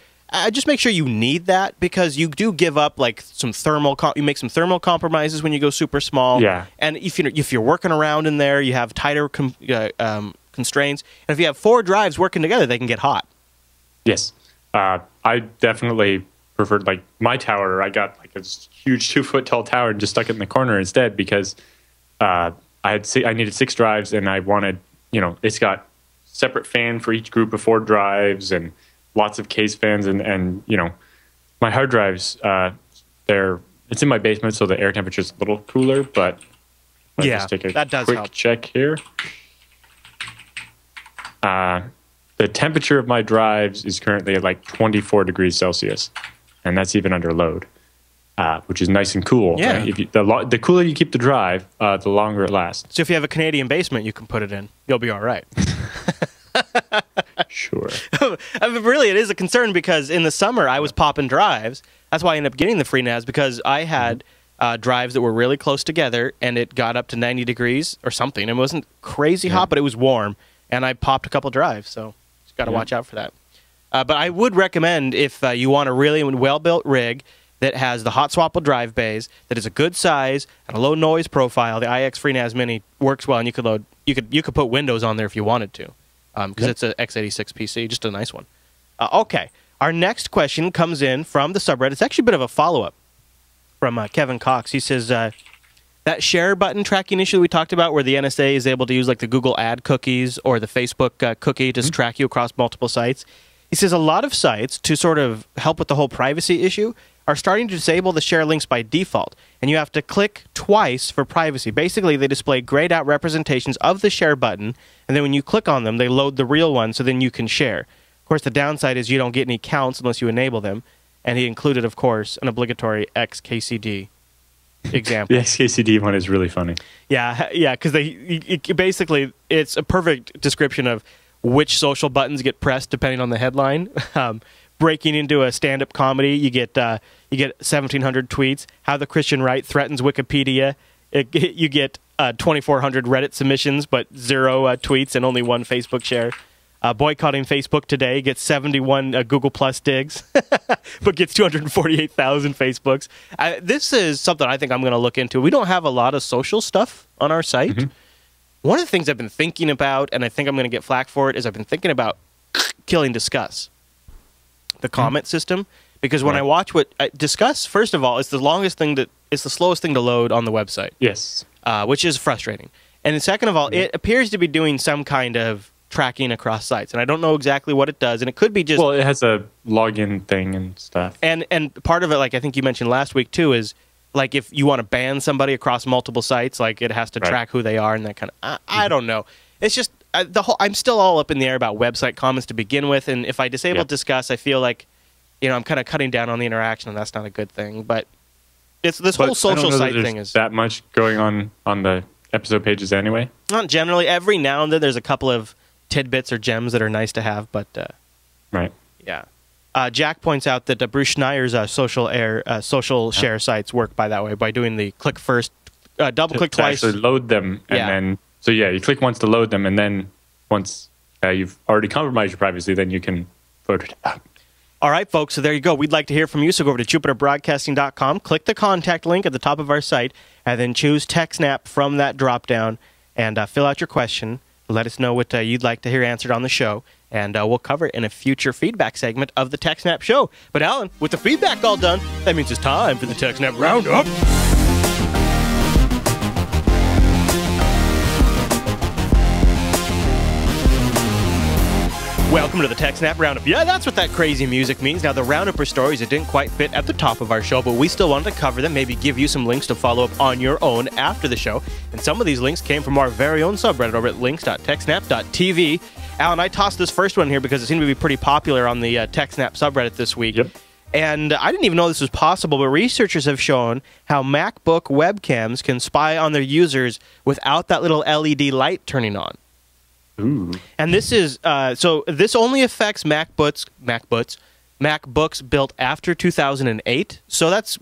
just make sure you need that, because you do give up like some thermal. You make some thermal compromises when you go super small. Yeah. And if you're working around in there, you have tighter constraints. And if you have 4 drives working together, they can get hot. Yes. I definitely preferred, like, my tower. I got like a huge 2-foot tall tower and just stuck it in the corner instead, because I needed 6 drives, and I wanted, it's got separate fan for each group of 4 drives and lots of case fans, and my hard drives, it's in my basement, so the air temperature is a little cooler, but let's just take a quick check here. The temperature of my drives is currently at like 24 degrees Celsius, and that's even under load, which is nice and cool. Yeah. Right? The cooler you keep the drive, the longer it lasts. So if you have a Canadian basement, you can put it in. You'll be all right. Sure. I mean, really, it is a concern, because in the summer I was popping drives. That's why I ended up getting the FreeNAS, because I had drives that were really close together, and it got up to 90 degrees or something. It wasn't crazy hot, but it was warm, and I popped a couple drives, so just got to watch out for that. But I would recommend, if you want a really well-built rig that has the hot swappable drive bays, that is a good size and a low noise profile, the iX FreeNAS Mini works well, and you could put Windows on there if you wanted to. Because it's an x86 PC, just a nice one. Okay, our next question comes in from the subreddit. It's actually a bit of a follow-up from Kevin Cox. He says, that share button tracking issue we talked about, where the NSA is able to use like the Google ad cookies or the Facebook cookie to track you across multiple sites. He says a lot of sites, to sort of help with the whole privacy issue, are starting to disable the share links by default, and you have to click twice for privacy. Basically, they display grayed out representations of the share button, and then when you click on them, they load the real one, so then you can share. Of course, the downside is you don't get any counts unless you enable them, and he included, of course, an obligatory XKCD example. The XKCD one is really funny. Yeah, because basically, it's a perfect description of which social buttons get pressed depending on the headline. Breaking into a stand-up comedy, you get 1,700 tweets. How the Christian right threatens Wikipedia. You get 2,400 Reddit submissions, but 0 tweets and only 1 Facebook share. Boycotting Facebook today gets 71 Google Plus digs, but gets 248,000 Facebooks. This is something I think I'm going to look into. We don't have a lot of social stuff on our site. Mm-hmm. One of the things I've been thinking about, and I think I'm going to get flack for it, is I've been thinking about killing Discuss, the comment system, because when I watch Discuss, first of all, it's the slowest thing to load on the website. Yes. Which is frustrating. And then second of all, it appears to be doing some kind of tracking across sites, and I don't know exactly what it does, and it could be just... Well, it has a login thing and stuff. And part of it, like I think you mentioned last week too, is like if you want to ban somebody across multiple sites, like it has to track who they are and that kind of... I don't know. It's just... I'm still all up in the air about website comments to begin with, and if I disable Discuss, I feel like, I'm kind of cutting down on the interaction, and that's not a good thing. But it's this whole social site thing is that much going on the episode pages anyway. Not generally. Every now and then, there's a couple of tidbits or gems that are nice to have, but right, yeah. Jack points out that Bruce Schneier's social share sites work by that way, by doing the click first, double click twice, to actually load them, and then. So yeah, you click once to load them, and then once you've already compromised your privacy, then you can vote it out. All right, folks, so there you go. We'd like to hear from you, so go over to jupiterbroadcasting.com, click the contact link at the top of our site, and then choose TechSNAP from that drop-down, and fill out your question. Let us know what you'd like to hear answered on the show, and we'll cover it in a future feedback segment of the TechSNAP show. But Alan, with the feedback all done, that means it's time for the TechSNAP Roundup. Welcome to the TechSNAP Roundup. Yeah, that's what that crazy music means. Now, the Roundup are stories that didn't quite fit at the top of our show, but we still wanted to cover them, maybe give you some links to follow up on your own after the show. And some of these links came from our very own subreddit over at links.techsnap.tv. Alan, I tossed this first one here because it seemed to be pretty popular on the TechSNAP subreddit this week. Yep. And I didn't even know this was possible, but researchers have shown how MacBook webcams can spy on their users without that little LED light turning on. Ooh. And this is so this only affects MacBooks built after 2008. So that's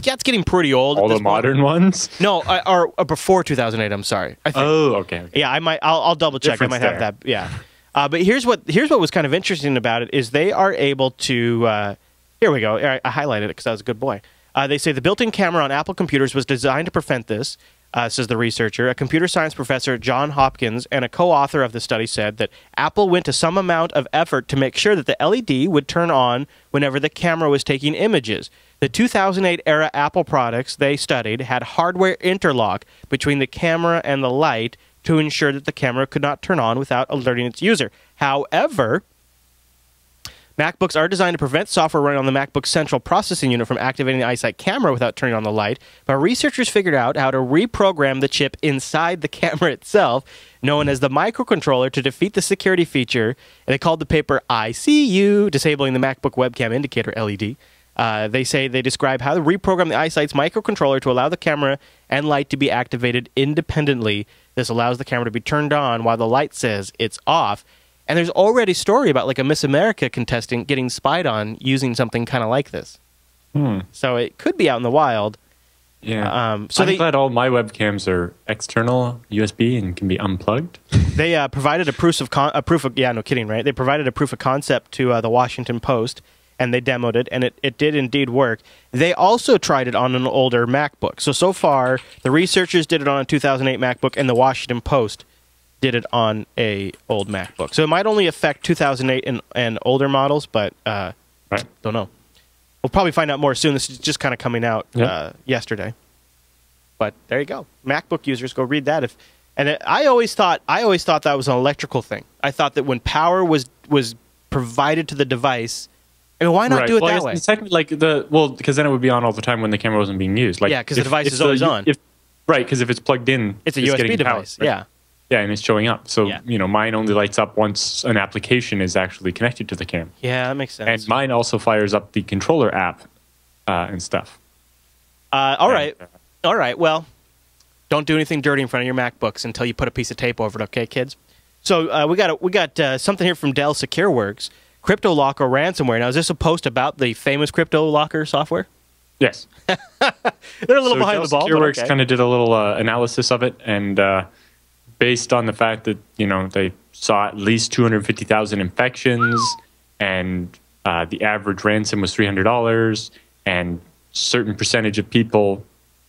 getting pretty old. All the modern ones? No, or before 2008. I'm sorry. Okay. Yeah, I'll double check. I might have that. Yeah. But here's what was kind of interesting about it is they are able to. Here we go. I highlighted it because I was a good boy. They say the built-in camera on Apple computers was designed to prevent this, says the researcher. A computer science professor at Johns Hopkins and a co-author of the study said that Apple went to some amount of effort to make sure that the LED would turn on whenever the camera was taking images. The 2008-era Apple products they studied had hardware interlock between the camera and the light to ensure that the camera could not turn on without alerting its user. However, MacBooks are designed to prevent software running on the MacBook Central Processing Unit from activating the EyeSight camera without turning on the light, but researchers figured out how to reprogram the chip inside the camera itself, known as the microcontroller, to defeat the security feature, and they called the paper I See You, disabling the MacBook webcam indicator LED. They say they describe how to reprogram the EyeSight's microcontroller to allow the camera and light to be activated independently. This allows the camera to be turned on while the light says it's off. And there's already a story about like a Miss America contestant getting spied on using something kind of like this. So it could be out in the wild. Yeah. So I'm glad all my webcams are external USB and can be unplugged. They provided a proof of yeah, no kidding, right? They provided a proof of concept to the Washington Post, and they demoed it, and it did indeed work. They also tried it on an older MacBook. So far, the researchers did it on a 2008 MacBook, and the Washington Post did it on a old MacBook. So it might only affect 2008 and older models, but don't know. We'll probably find out more soon. This is just kind of coming out yesterday. But there you go. MacBook users, go read that. I always thought that was an electrical thing. I thought that when power was provided to the device, I mean, why not do it that way? Because then it would be on all the time when the camera wasn't being used. Like, yeah, because the device is always on. Because if it's plugged in, it's a USB device. Power, right? Yeah. Yeah, and it's showing up. So, mine only lights up once an application is actually connected to the cam. Yeah, that makes sense. And mine also fires up the controller app and stuff. All right. Well, don't do anything dirty in front of your MacBooks until you put a piece of tape over it, okay, kids? So we got something here from Dell SecureWorks. CryptoLocker ransomware. Now, is this a post about the famous CryptoLocker software? Yes. They're a little behind the ball. SecureWorks kind of did a little analysis of it, and based on the fact that they saw at least 250,000 infections, and the average ransom was $300, and certain percentage of people,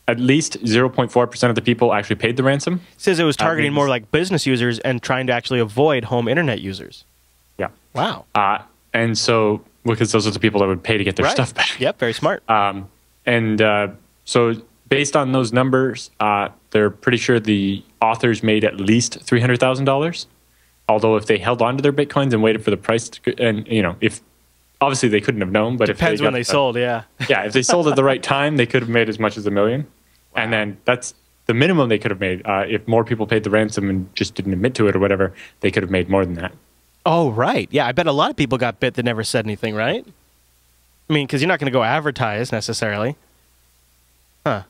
at least 0.4% of the people actually paid the ransom. It says it was targeting more like business users and trying to actually avoid home internet users. Yeah. Wow. And so, because those are the people that would pay to get their stuff back. Yep, very smart. So based on those numbers, they're pretty sure the authors made at least $300,000. Although if they held on to their Bitcoins and waited for the price if obviously they couldn't have known, but depends when they sold, yeah. Yeah, if they sold at the right time, they could have made as much as $1 million. Wow. And then that's the minimum they could have made. If more people paid the ransom and just didn't admit to it or whatever, they could have made more than that. Oh, right. Yeah, I bet a lot of people got bit that never said anything, right? I mean, because you're not going to go advertise necessarily. Huh.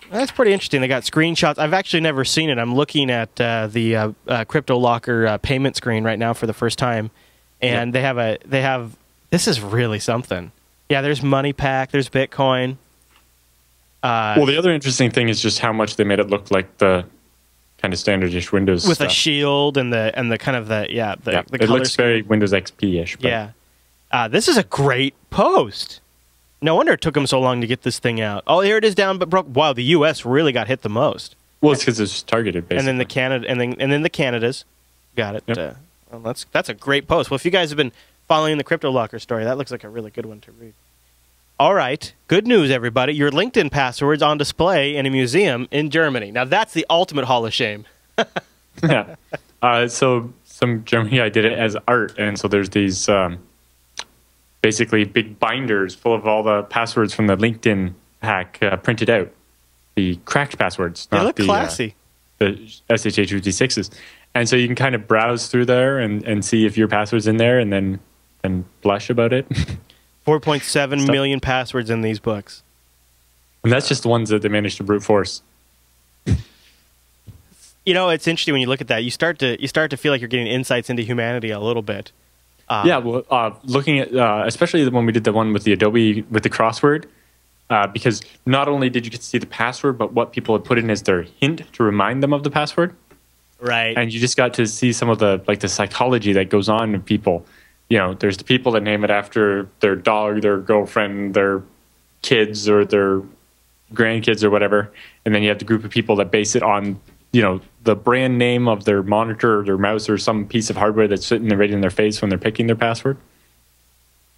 That's pretty interesting. They got screenshots. I've actually never seen it. I'm looking at the CryptoLocker payment screen right now for the first time, and they have. This is really something. Yeah, there's MoneyPack. There's Bitcoin. Well, the other interesting thing is just how much they made it look like the kind of standard-ish Windows with stuff. a shield and the kind of the it looks very Windows XP-ish. Yeah, this is a great post. No wonder it took them so long to get this thing out. Oh, here it is down, but broke. Wow, the U.S. really got hit the most. Well, it's because it's targeted, basically. And then the Canadas got it. Yep. Well, that's a great post. Well, if you guys have been following the CryptoLocker story, that looks like a really good one to read. All right, good news, everybody. Your LinkedIn password's on display in a museum in Germany. Now, that's the ultimate hall of shame. Yeah. So some German guy did it as art, and so there's these basically big binders full of all the passwords from the LinkedIn hack printed out. The cracked passwords. They look classy. The SSH56s. And so you can kind of browse through there and see if your password's in there and then blush about it. 4.7 million passwords in these books. And that's just the ones that they managed to brute force. It's interesting when you look at that. You start to feel like you're getting insights into humanity a little bit. Looking at especially when we did the one with the Adobe with the crossword, because not only did you get to see the password, but what people had put in as their hint to remind them of the password. Right. And you just got to see some of the psychology that goes on in people. There's the people that name it after their dog, their girlfriend, their kids, or their grandkids or whatever. And then you have the group of people that base it on, the brand name of their monitor or their mouse or some piece of hardware that's sitting right in their face when they're picking their password.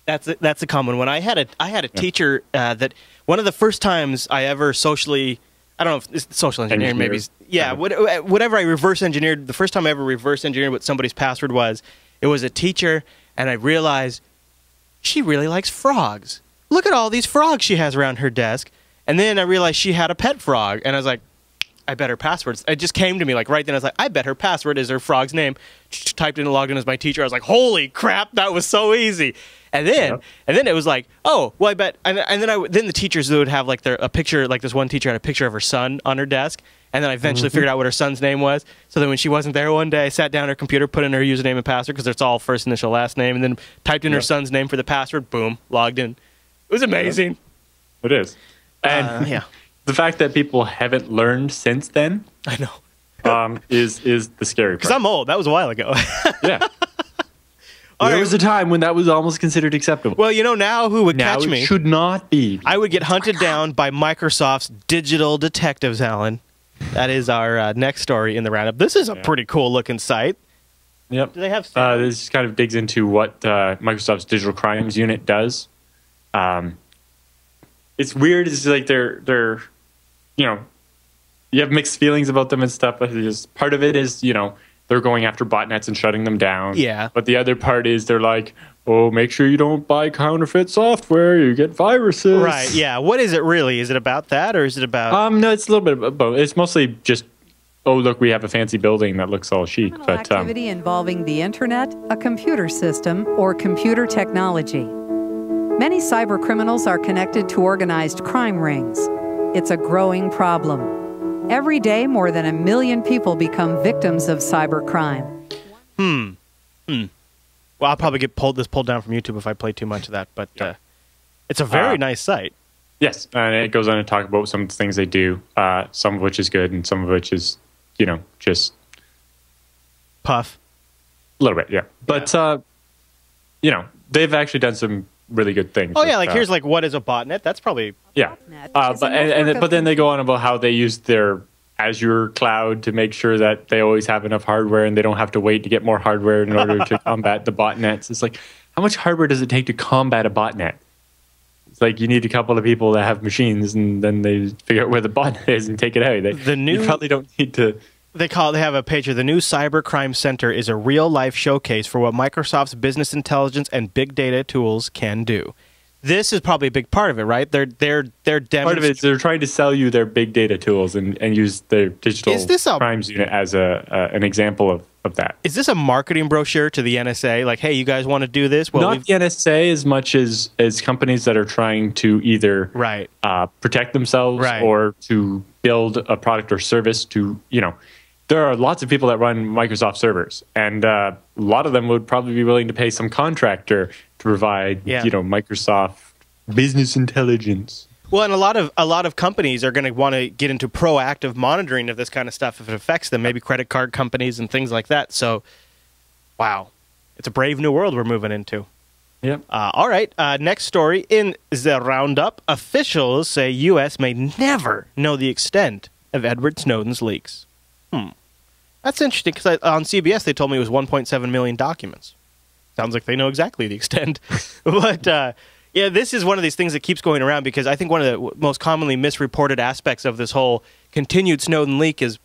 That's a common one. I had a teacher that one of the first times I ever socially, I don't know if it's social engineering, maybe. Yeah, whatever I reverse engineered, the first time I ever reverse engineered what somebody's password was, it was a teacher, and I realized she really likes frogs. Look at all these frogs she has around her desk. And then I realized she had a pet frog, and I was like, I bet her password. It just came to me like right then. I was like, I bet her password is her frog's name. Typed in and logged in as my teacher. I was like, holy crap, that was so easy. And then it was like, oh, well, I bet. And then the teachers would have like a picture. Like this one teacher had a picture of her son on her desk. And then I eventually figured out what her son's name was. So then when she wasn't there one day, I sat down at her computer, put in her username and password because it's all first initial last name, and then typed in her son's name for the password. Boom, logged in. It was amazing. It is. And the fact that people haven't learned since then, I know, is the scary part. Because I'm old. That was a while ago. Yeah. There was a time when that was almost considered acceptable. Well, now who would catch me? It should not be. I would get hunted down by Microsoft's digital detectives, Alan. That is our next story in the roundup. This is a pretty cool looking site. Yep. Do they have? This kind of digs into what Microsoft's digital crimes unit does. It's weird. It's like they're you have mixed feelings about them and stuff. But part of it is they're going after botnets and shutting them down. Yeah. But the other part is they're like, oh, make sure you don't buy counterfeit software. You get viruses. Right. Yeah. What is it really? Is it about that, or is it about? No, it's a little bit of both. It's mostly just, oh, look, we have a fancy building that looks all chic. Criminal activity involving the internet, a computer system, or computer technology. Many cyber criminals are connected to organized crime rings. It's a growing problem. Every day, more than 1 million people become victims of cybercrime. Well, I'll probably get pulled down from YouTube if I play too much of that, but it's a very nice site. Yes, and it goes on to talk about some things they do, some of which is good and some of which is, just... Puff. A little bit, yeah. But, they've actually done some really good things. Oh, yeah, here's what is a botnet? That's probably... Yeah, but then they go on about how they use their Azure cloud to make sure that they always have enough hardware and they don't have to wait to get more hardware in order to combat the botnets. It's like, how much hardware does it take to combat a botnet? It's like you need a couple of people that have machines, and then they figure out where the botnet is and take it out. You probably don't need to... They have a page here. The new Cybercrime Center is a real-life showcase for what Microsoft's business intelligence and big data tools can do. This is probably a big part of it, right? They're part of it is they're trying to sell you their big data tools and use their digital crimes unit as an example of that. Is this a marketing brochure to the NSA? Like, hey, you guys want to do this? Well, not the NSA as much as companies that are trying to either protect themselves or to build a product or service to, there are lots of people that run Microsoft servers, and a lot of them would probably be willing to pay some contractor to provide, Microsoft business intelligence. Well, and a lot of companies are going to want to get into proactive monitoring of this kind of stuff if it affects them. Maybe credit card companies and things like that. So, wow, it's a brave new world we're moving into. Yeah. All right. Next story in the roundup: officials say U.S. may never know the extent of Edward Snowden's leaks. That's interesting because on CBS they told me it was 1.7 million documents. Sounds like they know exactly the extent. But this is one of these things that keeps going around because I think one of the most commonly misreported aspects of this whole continued Snowden leak is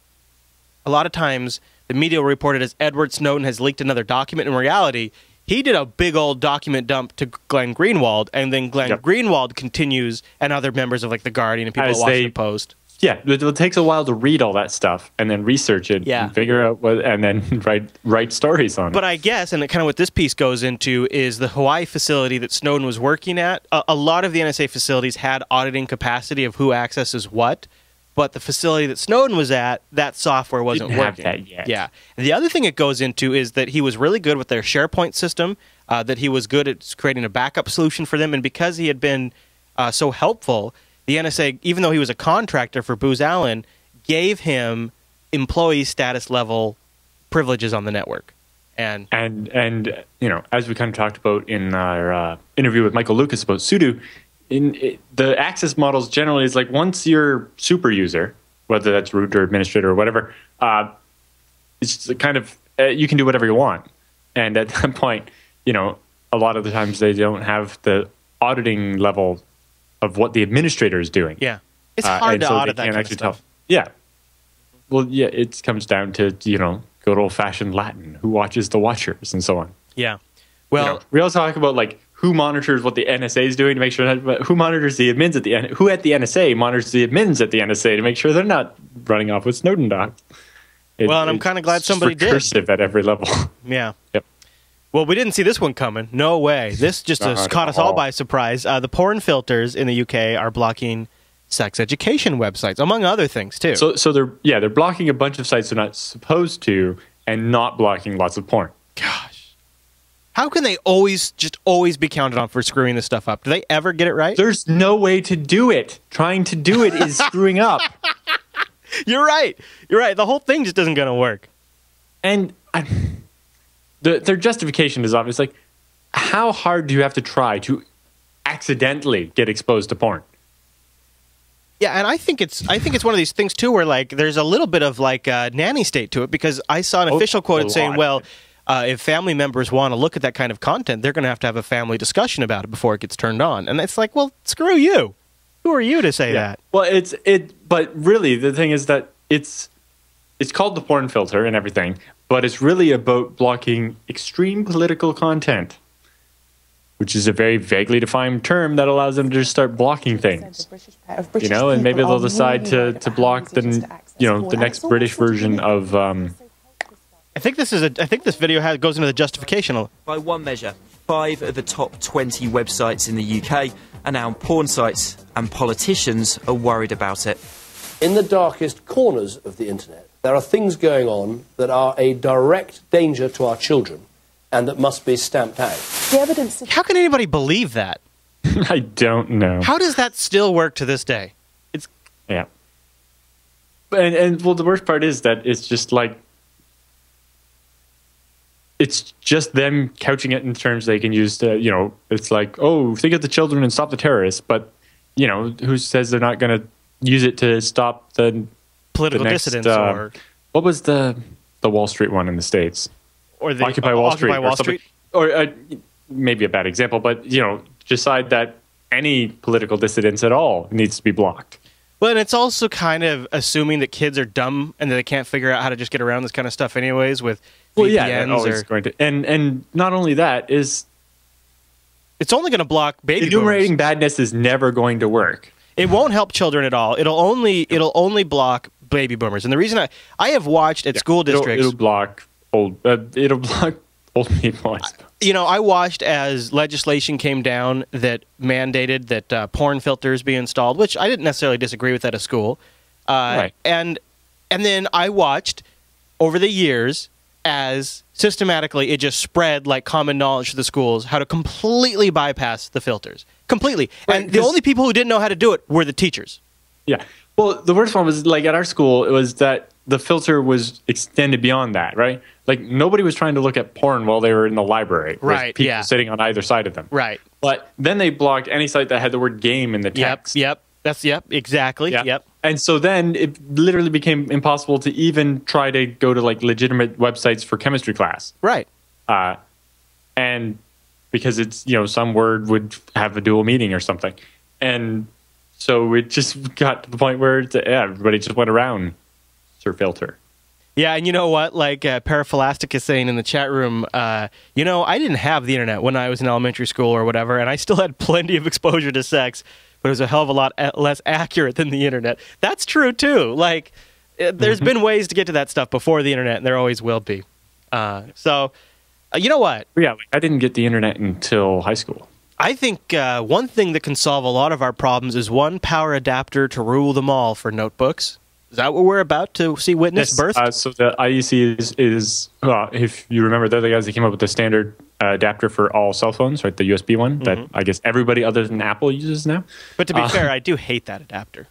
a lot of times the media will report it as Edward Snowden has leaked another document. In reality, he did a big old document dump to Glenn Greenwald, and then Glenn Greenwald continues, and other members of the Guardian and people at Washington Post. Yeah, it takes a while to read all that stuff and then research it and figure out and then write stories on it. But I guess, and kind of what this piece goes into, is the Hawaii facility that Snowden was working at. A lot of the NSA facilities had auditing capacity of who accesses what, but the facility that Snowden was at, that software wasn't working. Didn't have that yet. Yeah. And the other thing it goes into is that he was really good with their SharePoint system, that he was good at creating a backup solution for them, and because he had been so helpful, the NSA, even though he was a contractor for Booz Allen, gave him employee status level privileges on the network. And you know, as we kind of talked about in our interview with Michael Lucas about sudo, the access models generally is like once you're super user, whether that's root or administrator or whatever, it's kind of you can do whatever you want. And at that point, you know, a lot of the times they don't have the auditing level of what the administrator is doing. Yeah, it's hard to audit that kind of stuff. Yeah. Well, yeah, it comes down to, you know, good old-fashioned Latin, who watches the watchers, and so on. Yeah. Well, you know, we also talk about, like, who monitors what the NSA is doing to make sure that, who monitors the admins at the who at the NSA monitors the admins at the NSA to make sure they're not running off with Snowden docs. Well, and I'm kind of glad somebody did. It's recursive at every level. Yeah. Yep. Well, we didn't see this one coming. No way. This just caught us all by surprise. The porn filters in the UK are blocking sex education websites, among other things, too. So they're blocking a bunch of sites they're not supposed to, and not blocking lots of porn. Gosh. How can they always be counted on for screwing this stuff up? Do they ever get it right? There's no way to do it. Trying to do it is screwing up. You're right. The whole thing just isn't going to work. And their justification is obvious. Like, how hard do you have to try to accidentally get exposed to porn? Yeah, and I think it's one of these things too, where like there's a little bit of like a nanny state to it, because I saw an official quote saying, "Well, if family members want to look at that kind of content, they're going to have a family discussion about it before it gets turned on." And it's like, well, screw you. Who are you to say that? Well, but really the thing is that it's called the porn filter and everything, but it's really about blocking extreme political content, which is a very vaguely defined term that allows them to just start blocking things, you know, and maybe they'll decide to block the next British version of. I think this video goes into the justification. By one measure, 5 of the top 20 websites in the UK are now porn sites, and politicians are worried about it. In the darkest corners of the internet, there are things going on that are a direct danger to our children, and that must be stamped out. The evidence. How can anybody believe that? I don't know. How does that still work to this day? Yeah. And well, the worst part is that it's just like, it's just them couching it in terms they can use to, you know, it's like, oh, think of the children and stop the terrorists. But, you know, who says they're not going to use it to stop the political dissidents? Or what was the Wall Street one in the States? Or the Occupy Wall Street. Or maybe a bad example, but, you know, decide that any political dissidents at all needs to be blocked. Well, and it's also kind of assuming that kids are dumb and that they can't figure out how to just get around this kind of stuff anyways with VPNs. Yeah, always going to. And not only that, it's only going to block baby enumerating boomers. badness is never going to work. It won't help children at all. It'll only block baby boomers. And the reason I have watched at school districts, it'll block old people. You know, I watched as legislation came down that mandated that porn filters be installed, which I didn't necessarily disagree with at a school. Right. And then I watched over the years as systematically it just spread like common knowledge to the schools how to completely bypass the filters. Completely. Right, and the only people who didn't know how to do it were the teachers. Yeah. Well, the worst one was, like, at our school, it was that the filter was extended beyond that, right? Like, nobody was trying to look at porn while they were in the library. Right, with people sitting on either side of them. Right. But then they blocked any site that had the word game in the text. Yep. Exactly. Yep. And so then it literally became impossible to even try to go to, like, legitimate websites for chemistry class. Right. And because it's, you know, some word would have a dual meaning or something. And so it just got to the point where everybody just went around Sir Filter. Yeah, and you know what? Like Paraphilastic is saying in the chat room, you know, I didn't have the internet when I was in elementary school or whatever, and I still had plenty of exposure to sex, but it was a hell of a lot less accurate than the internet. That's true, too. Like, there's been ways to get to that stuff before the internet, and there always will be. So, you know what? Yeah, like, I didn't get the internet until high school. I think one thing that can solve a lot of our problems is one power adapter to rule them all for notebooks. Is that what we're about to see witness birth? So the IEC is if you remember, they're the guys that came up with the standard adapter for all cell phones, right? The USB one that I guess everybody other than Apple uses now. But to be fair, I do hate that adapter.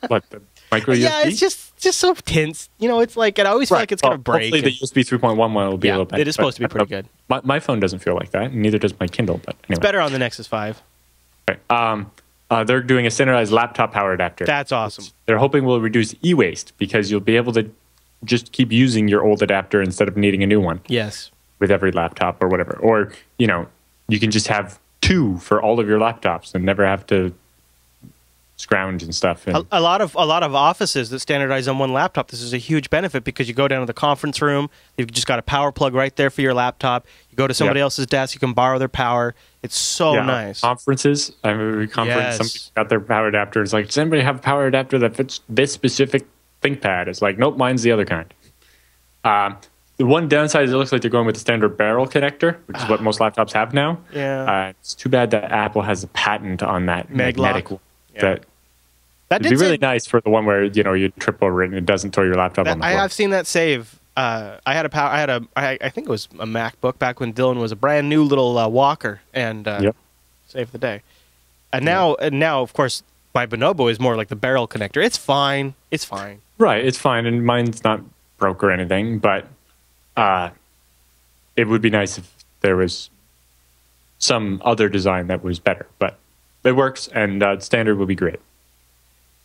What, the micro USB? Yeah, it's just just so tense. You know, it's like, I always feel like it's going to break. Hopefully the USB 3.1 one will be a little better. It is supposed to be pretty good. My phone doesn't feel like that, and neither does my Kindle. But anyway. It's better on the Nexus 5. Okay. They're doing a standardized laptop power adapter. That's awesome. They're hoping will reduce e-waste because you'll be able to just keep using your old adapter instead of needing a new one. Yes. With every laptop or whatever. Or, you know, you can just have 2 for all of your laptops and never have to scrounge and stuff. And a lot of offices that standardize on one laptop, this is a huge benefit because you go down to the conference room, you've just got a power plug right there for your laptop. You go to somebody else's desk, you can borrow their power. It's so nice. Conferences, I remember somebody got their power adapter. It's like, does anybody have a power adapter that fits this specific ThinkPad? It's like, nope, mine's the other kind. The one downside is it looks like they're going with the standard barrel connector, which is what most laptops have now. Yeah. It's too bad that Apple has a patent on that magnetic one. It'd be really nice for the one where, you know, you trip over it and it doesn't throw your laptop on the floor. I've seen that save. I think it was a MacBook back when Dylan was a brand new little walker and saved the day. And now, of course, my Bonobo is more like the barrel connector. It's fine. It's fine. Right. It's fine. And mine's not broke or anything, but it would be nice if there was some other design that was better. But it works, and standard would be great.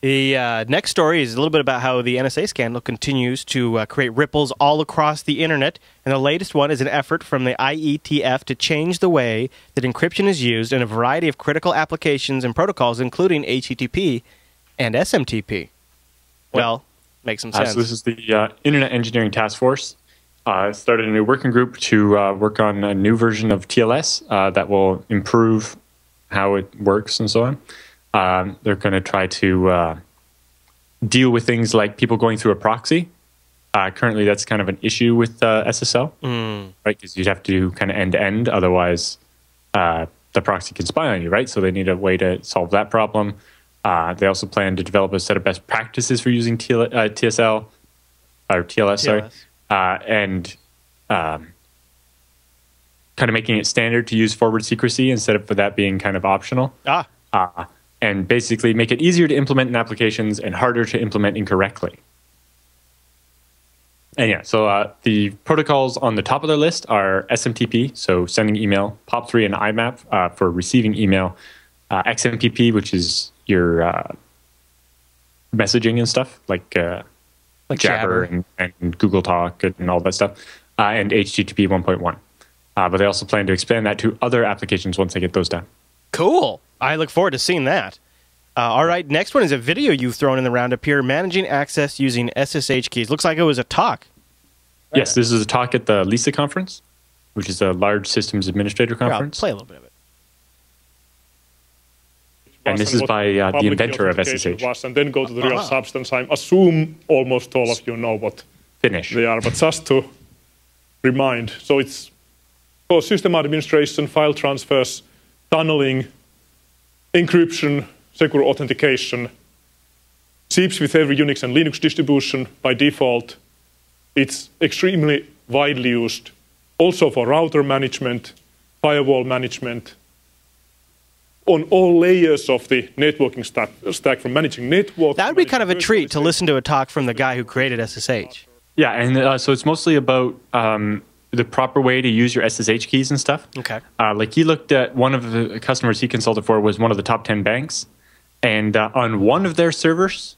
The next story is a little bit about how the NSA scandal continues to create ripples all across the internet. And the latest one is an effort from the IETF to change the way that encryption is used in a variety of critical applications and protocols, including HTTP and SMTP. Well, makes some sense. So this is the Internet Engineering Task Force. Started a new working group to work on a new version of TLS that will improve how it works and so on. They're going to try to deal with things like people going through a proxy. Currently, that's kind of an issue with SSL, right? Because you'd have to do kind of end-to-end. Otherwise, the proxy can spy on you, right? So they need a way to solve that problem. They also plan to develop a set of best practices for using TLS, sorry. And kind of making it standard to use forward secrecy instead of that being kind of optional. And basically make it easier to implement in applications and harder to implement incorrectly. And yeah, so the protocols on the top of their list are SMTP, so sending email, POP3 and IMAP for receiving email, XMPP, which is your messaging and stuff, like Jabber and Google Talk and all that stuff, and HTTP 1.1. But they also plan to expand that to other applications once they get those done. Cool. I look forward to seeing that. All right, next one is a video you've thrown in the roundup here, managing access using SSH keys. Looks like it was a talk. Yes, this is a talk at the LISA conference, which is a large systems administrator conference. I'll play a little bit of it. And this is by the inventor of SSH. And then go to the real substance. I assume almost all of you know what they are, but just to remind. So it's for system administration, file transfers, tunneling, encryption, secure authentication, ships with every Unix and Linux distribution by default. It's extremely widely used, also for router management, firewall management, on all layers of the networking stack from managing networks. That would be kind of a treat to listen to a talk from the guy who created SSH. Yeah, and so it's mostly about the proper way to use your SSH keys and stuff. Okay. Like he looked at one of the customers he consulted for was one of the top 10 banks. And on one of their servers,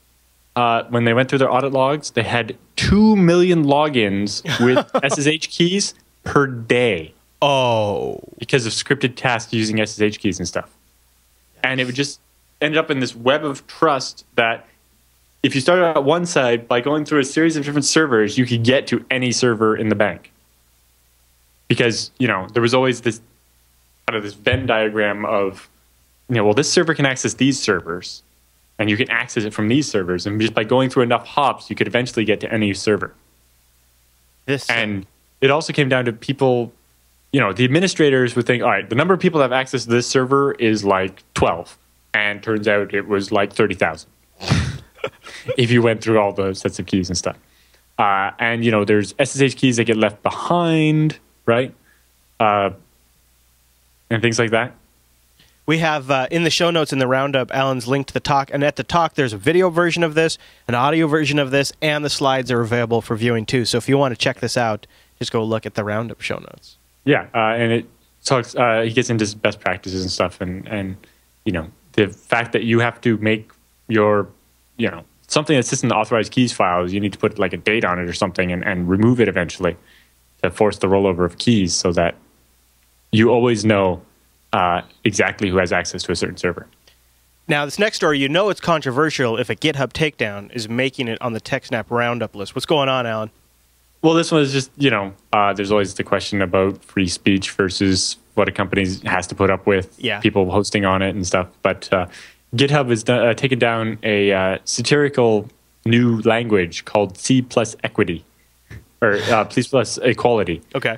when they went through their audit logs, they had 2 million logins with SSH keys per day. Oh. Because of scripted tasks using SSH keys and stuff. And it would just end up in this web of trust that if you started at one side, by going through a series of different servers, you could get to any server in the bank. Because, you know, there was always this kind of this Venn diagram of, you know, well, this server can access these servers, and you can access it from these servers. And just by going through enough hops, you could eventually get to any server. And it also came down to people, you know, the administrators would think, all right, the number of people that have access to this server is like 12. And turns out it was like 30,000. If you went through all the sets of keys and stuff. And, you know, there's SSH keys that get left behind, right? And things like that. We have in the show notes in the roundup, Alan's link to the talk, and at the talk there's a video version of this, an audio version of this, and the slides are available for viewing too. So if you want to check this out, just go look at the roundup show notes. Yeah, and it talks. He gets into best practices and stuff, and you know, the fact that you have to make your, you know, something that sits in the authorized keys files, you need to put like a date on it or something, and remove it eventually to force the rollover of keys so that you always know exactly who has access to a certain server. Now, this next story, you know it's controversial if a GitHub takedown is making it on the TechSNAP roundup list. What's going on, Alan? Well, this one is just, you know, there's always the question about free speech versus what a company has to put up with, people hosting on it and stuff. But GitHub has taken down a satirical new language called C plus equity, or C plus equality. Okay.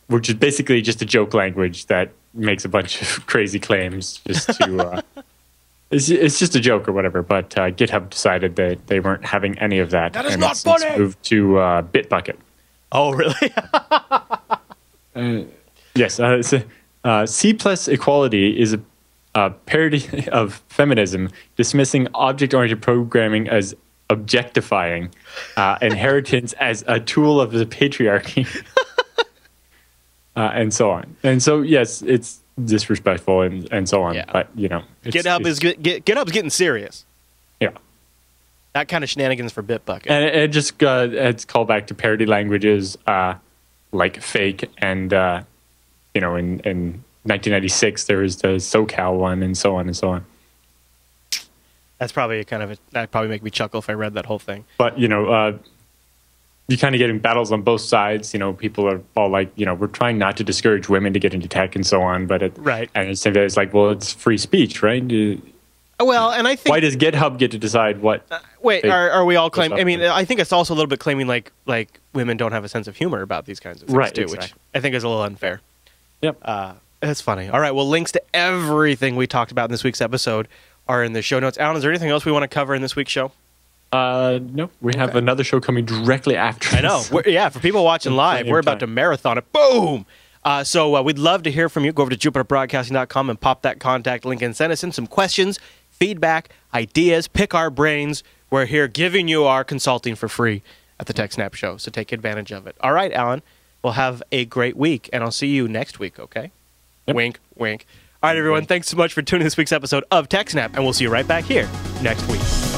Which is basically just a joke language that makes a bunch of crazy claims just to... It's just a joke or whatever, but GitHub decided that they weren't having any of that. That is not funny! It's moved to Bitbucket. Oh, really? Yes. C plus equality is a parody of feminism, dismissing object-oriented programming as objectifying, inheritance as a tool of the patriarchy, and so on. And so, yes, it's disrespectful and so on. Yeah. But, you know. GitHub's getting serious. Yeah. That kind of shenanigans for Bitbucket. And it just it's called back to parody languages like fake and, you know, in 1996 there was the SoCal one and so on and so on. That's probably that'd probably make me chuckle if I read that whole thing. But, you know, you're kind of getting battles on both sides. You know, people are all like, you know, we're trying not to discourage women to get into tech and so on. But and it's like, well, it's free speech, right? Well, and I think why does GitHub get to decide what? Wait, are we all claiming? I mean, I think it's also a little bit claiming like women don't have a sense of humor about these kinds of things too, which I think is a little unfair. Yep, that's funny. All right, well, links to everything we talked about in this week's episode are in the show notes. Alan, is there anything else we want to cover in this week's show? No, we have another show coming directly after. I know. For people watching live, we're about to marathon it. Boom! So we'd love to hear from you. Go over to jupiterbroadcasting.com and pop that contact link and send us in some questions, feedback, ideas, pick our brains. We're here giving you our consulting for free at the TechSNAP show, so take advantage of it. All right, Alan, we'll have a great week, and I'll see you next week, okay? Yep. Wink, wink. All right, everyone, thanks so much for tuning in this week's episode of TechSNAP, and we'll see you right back here next week.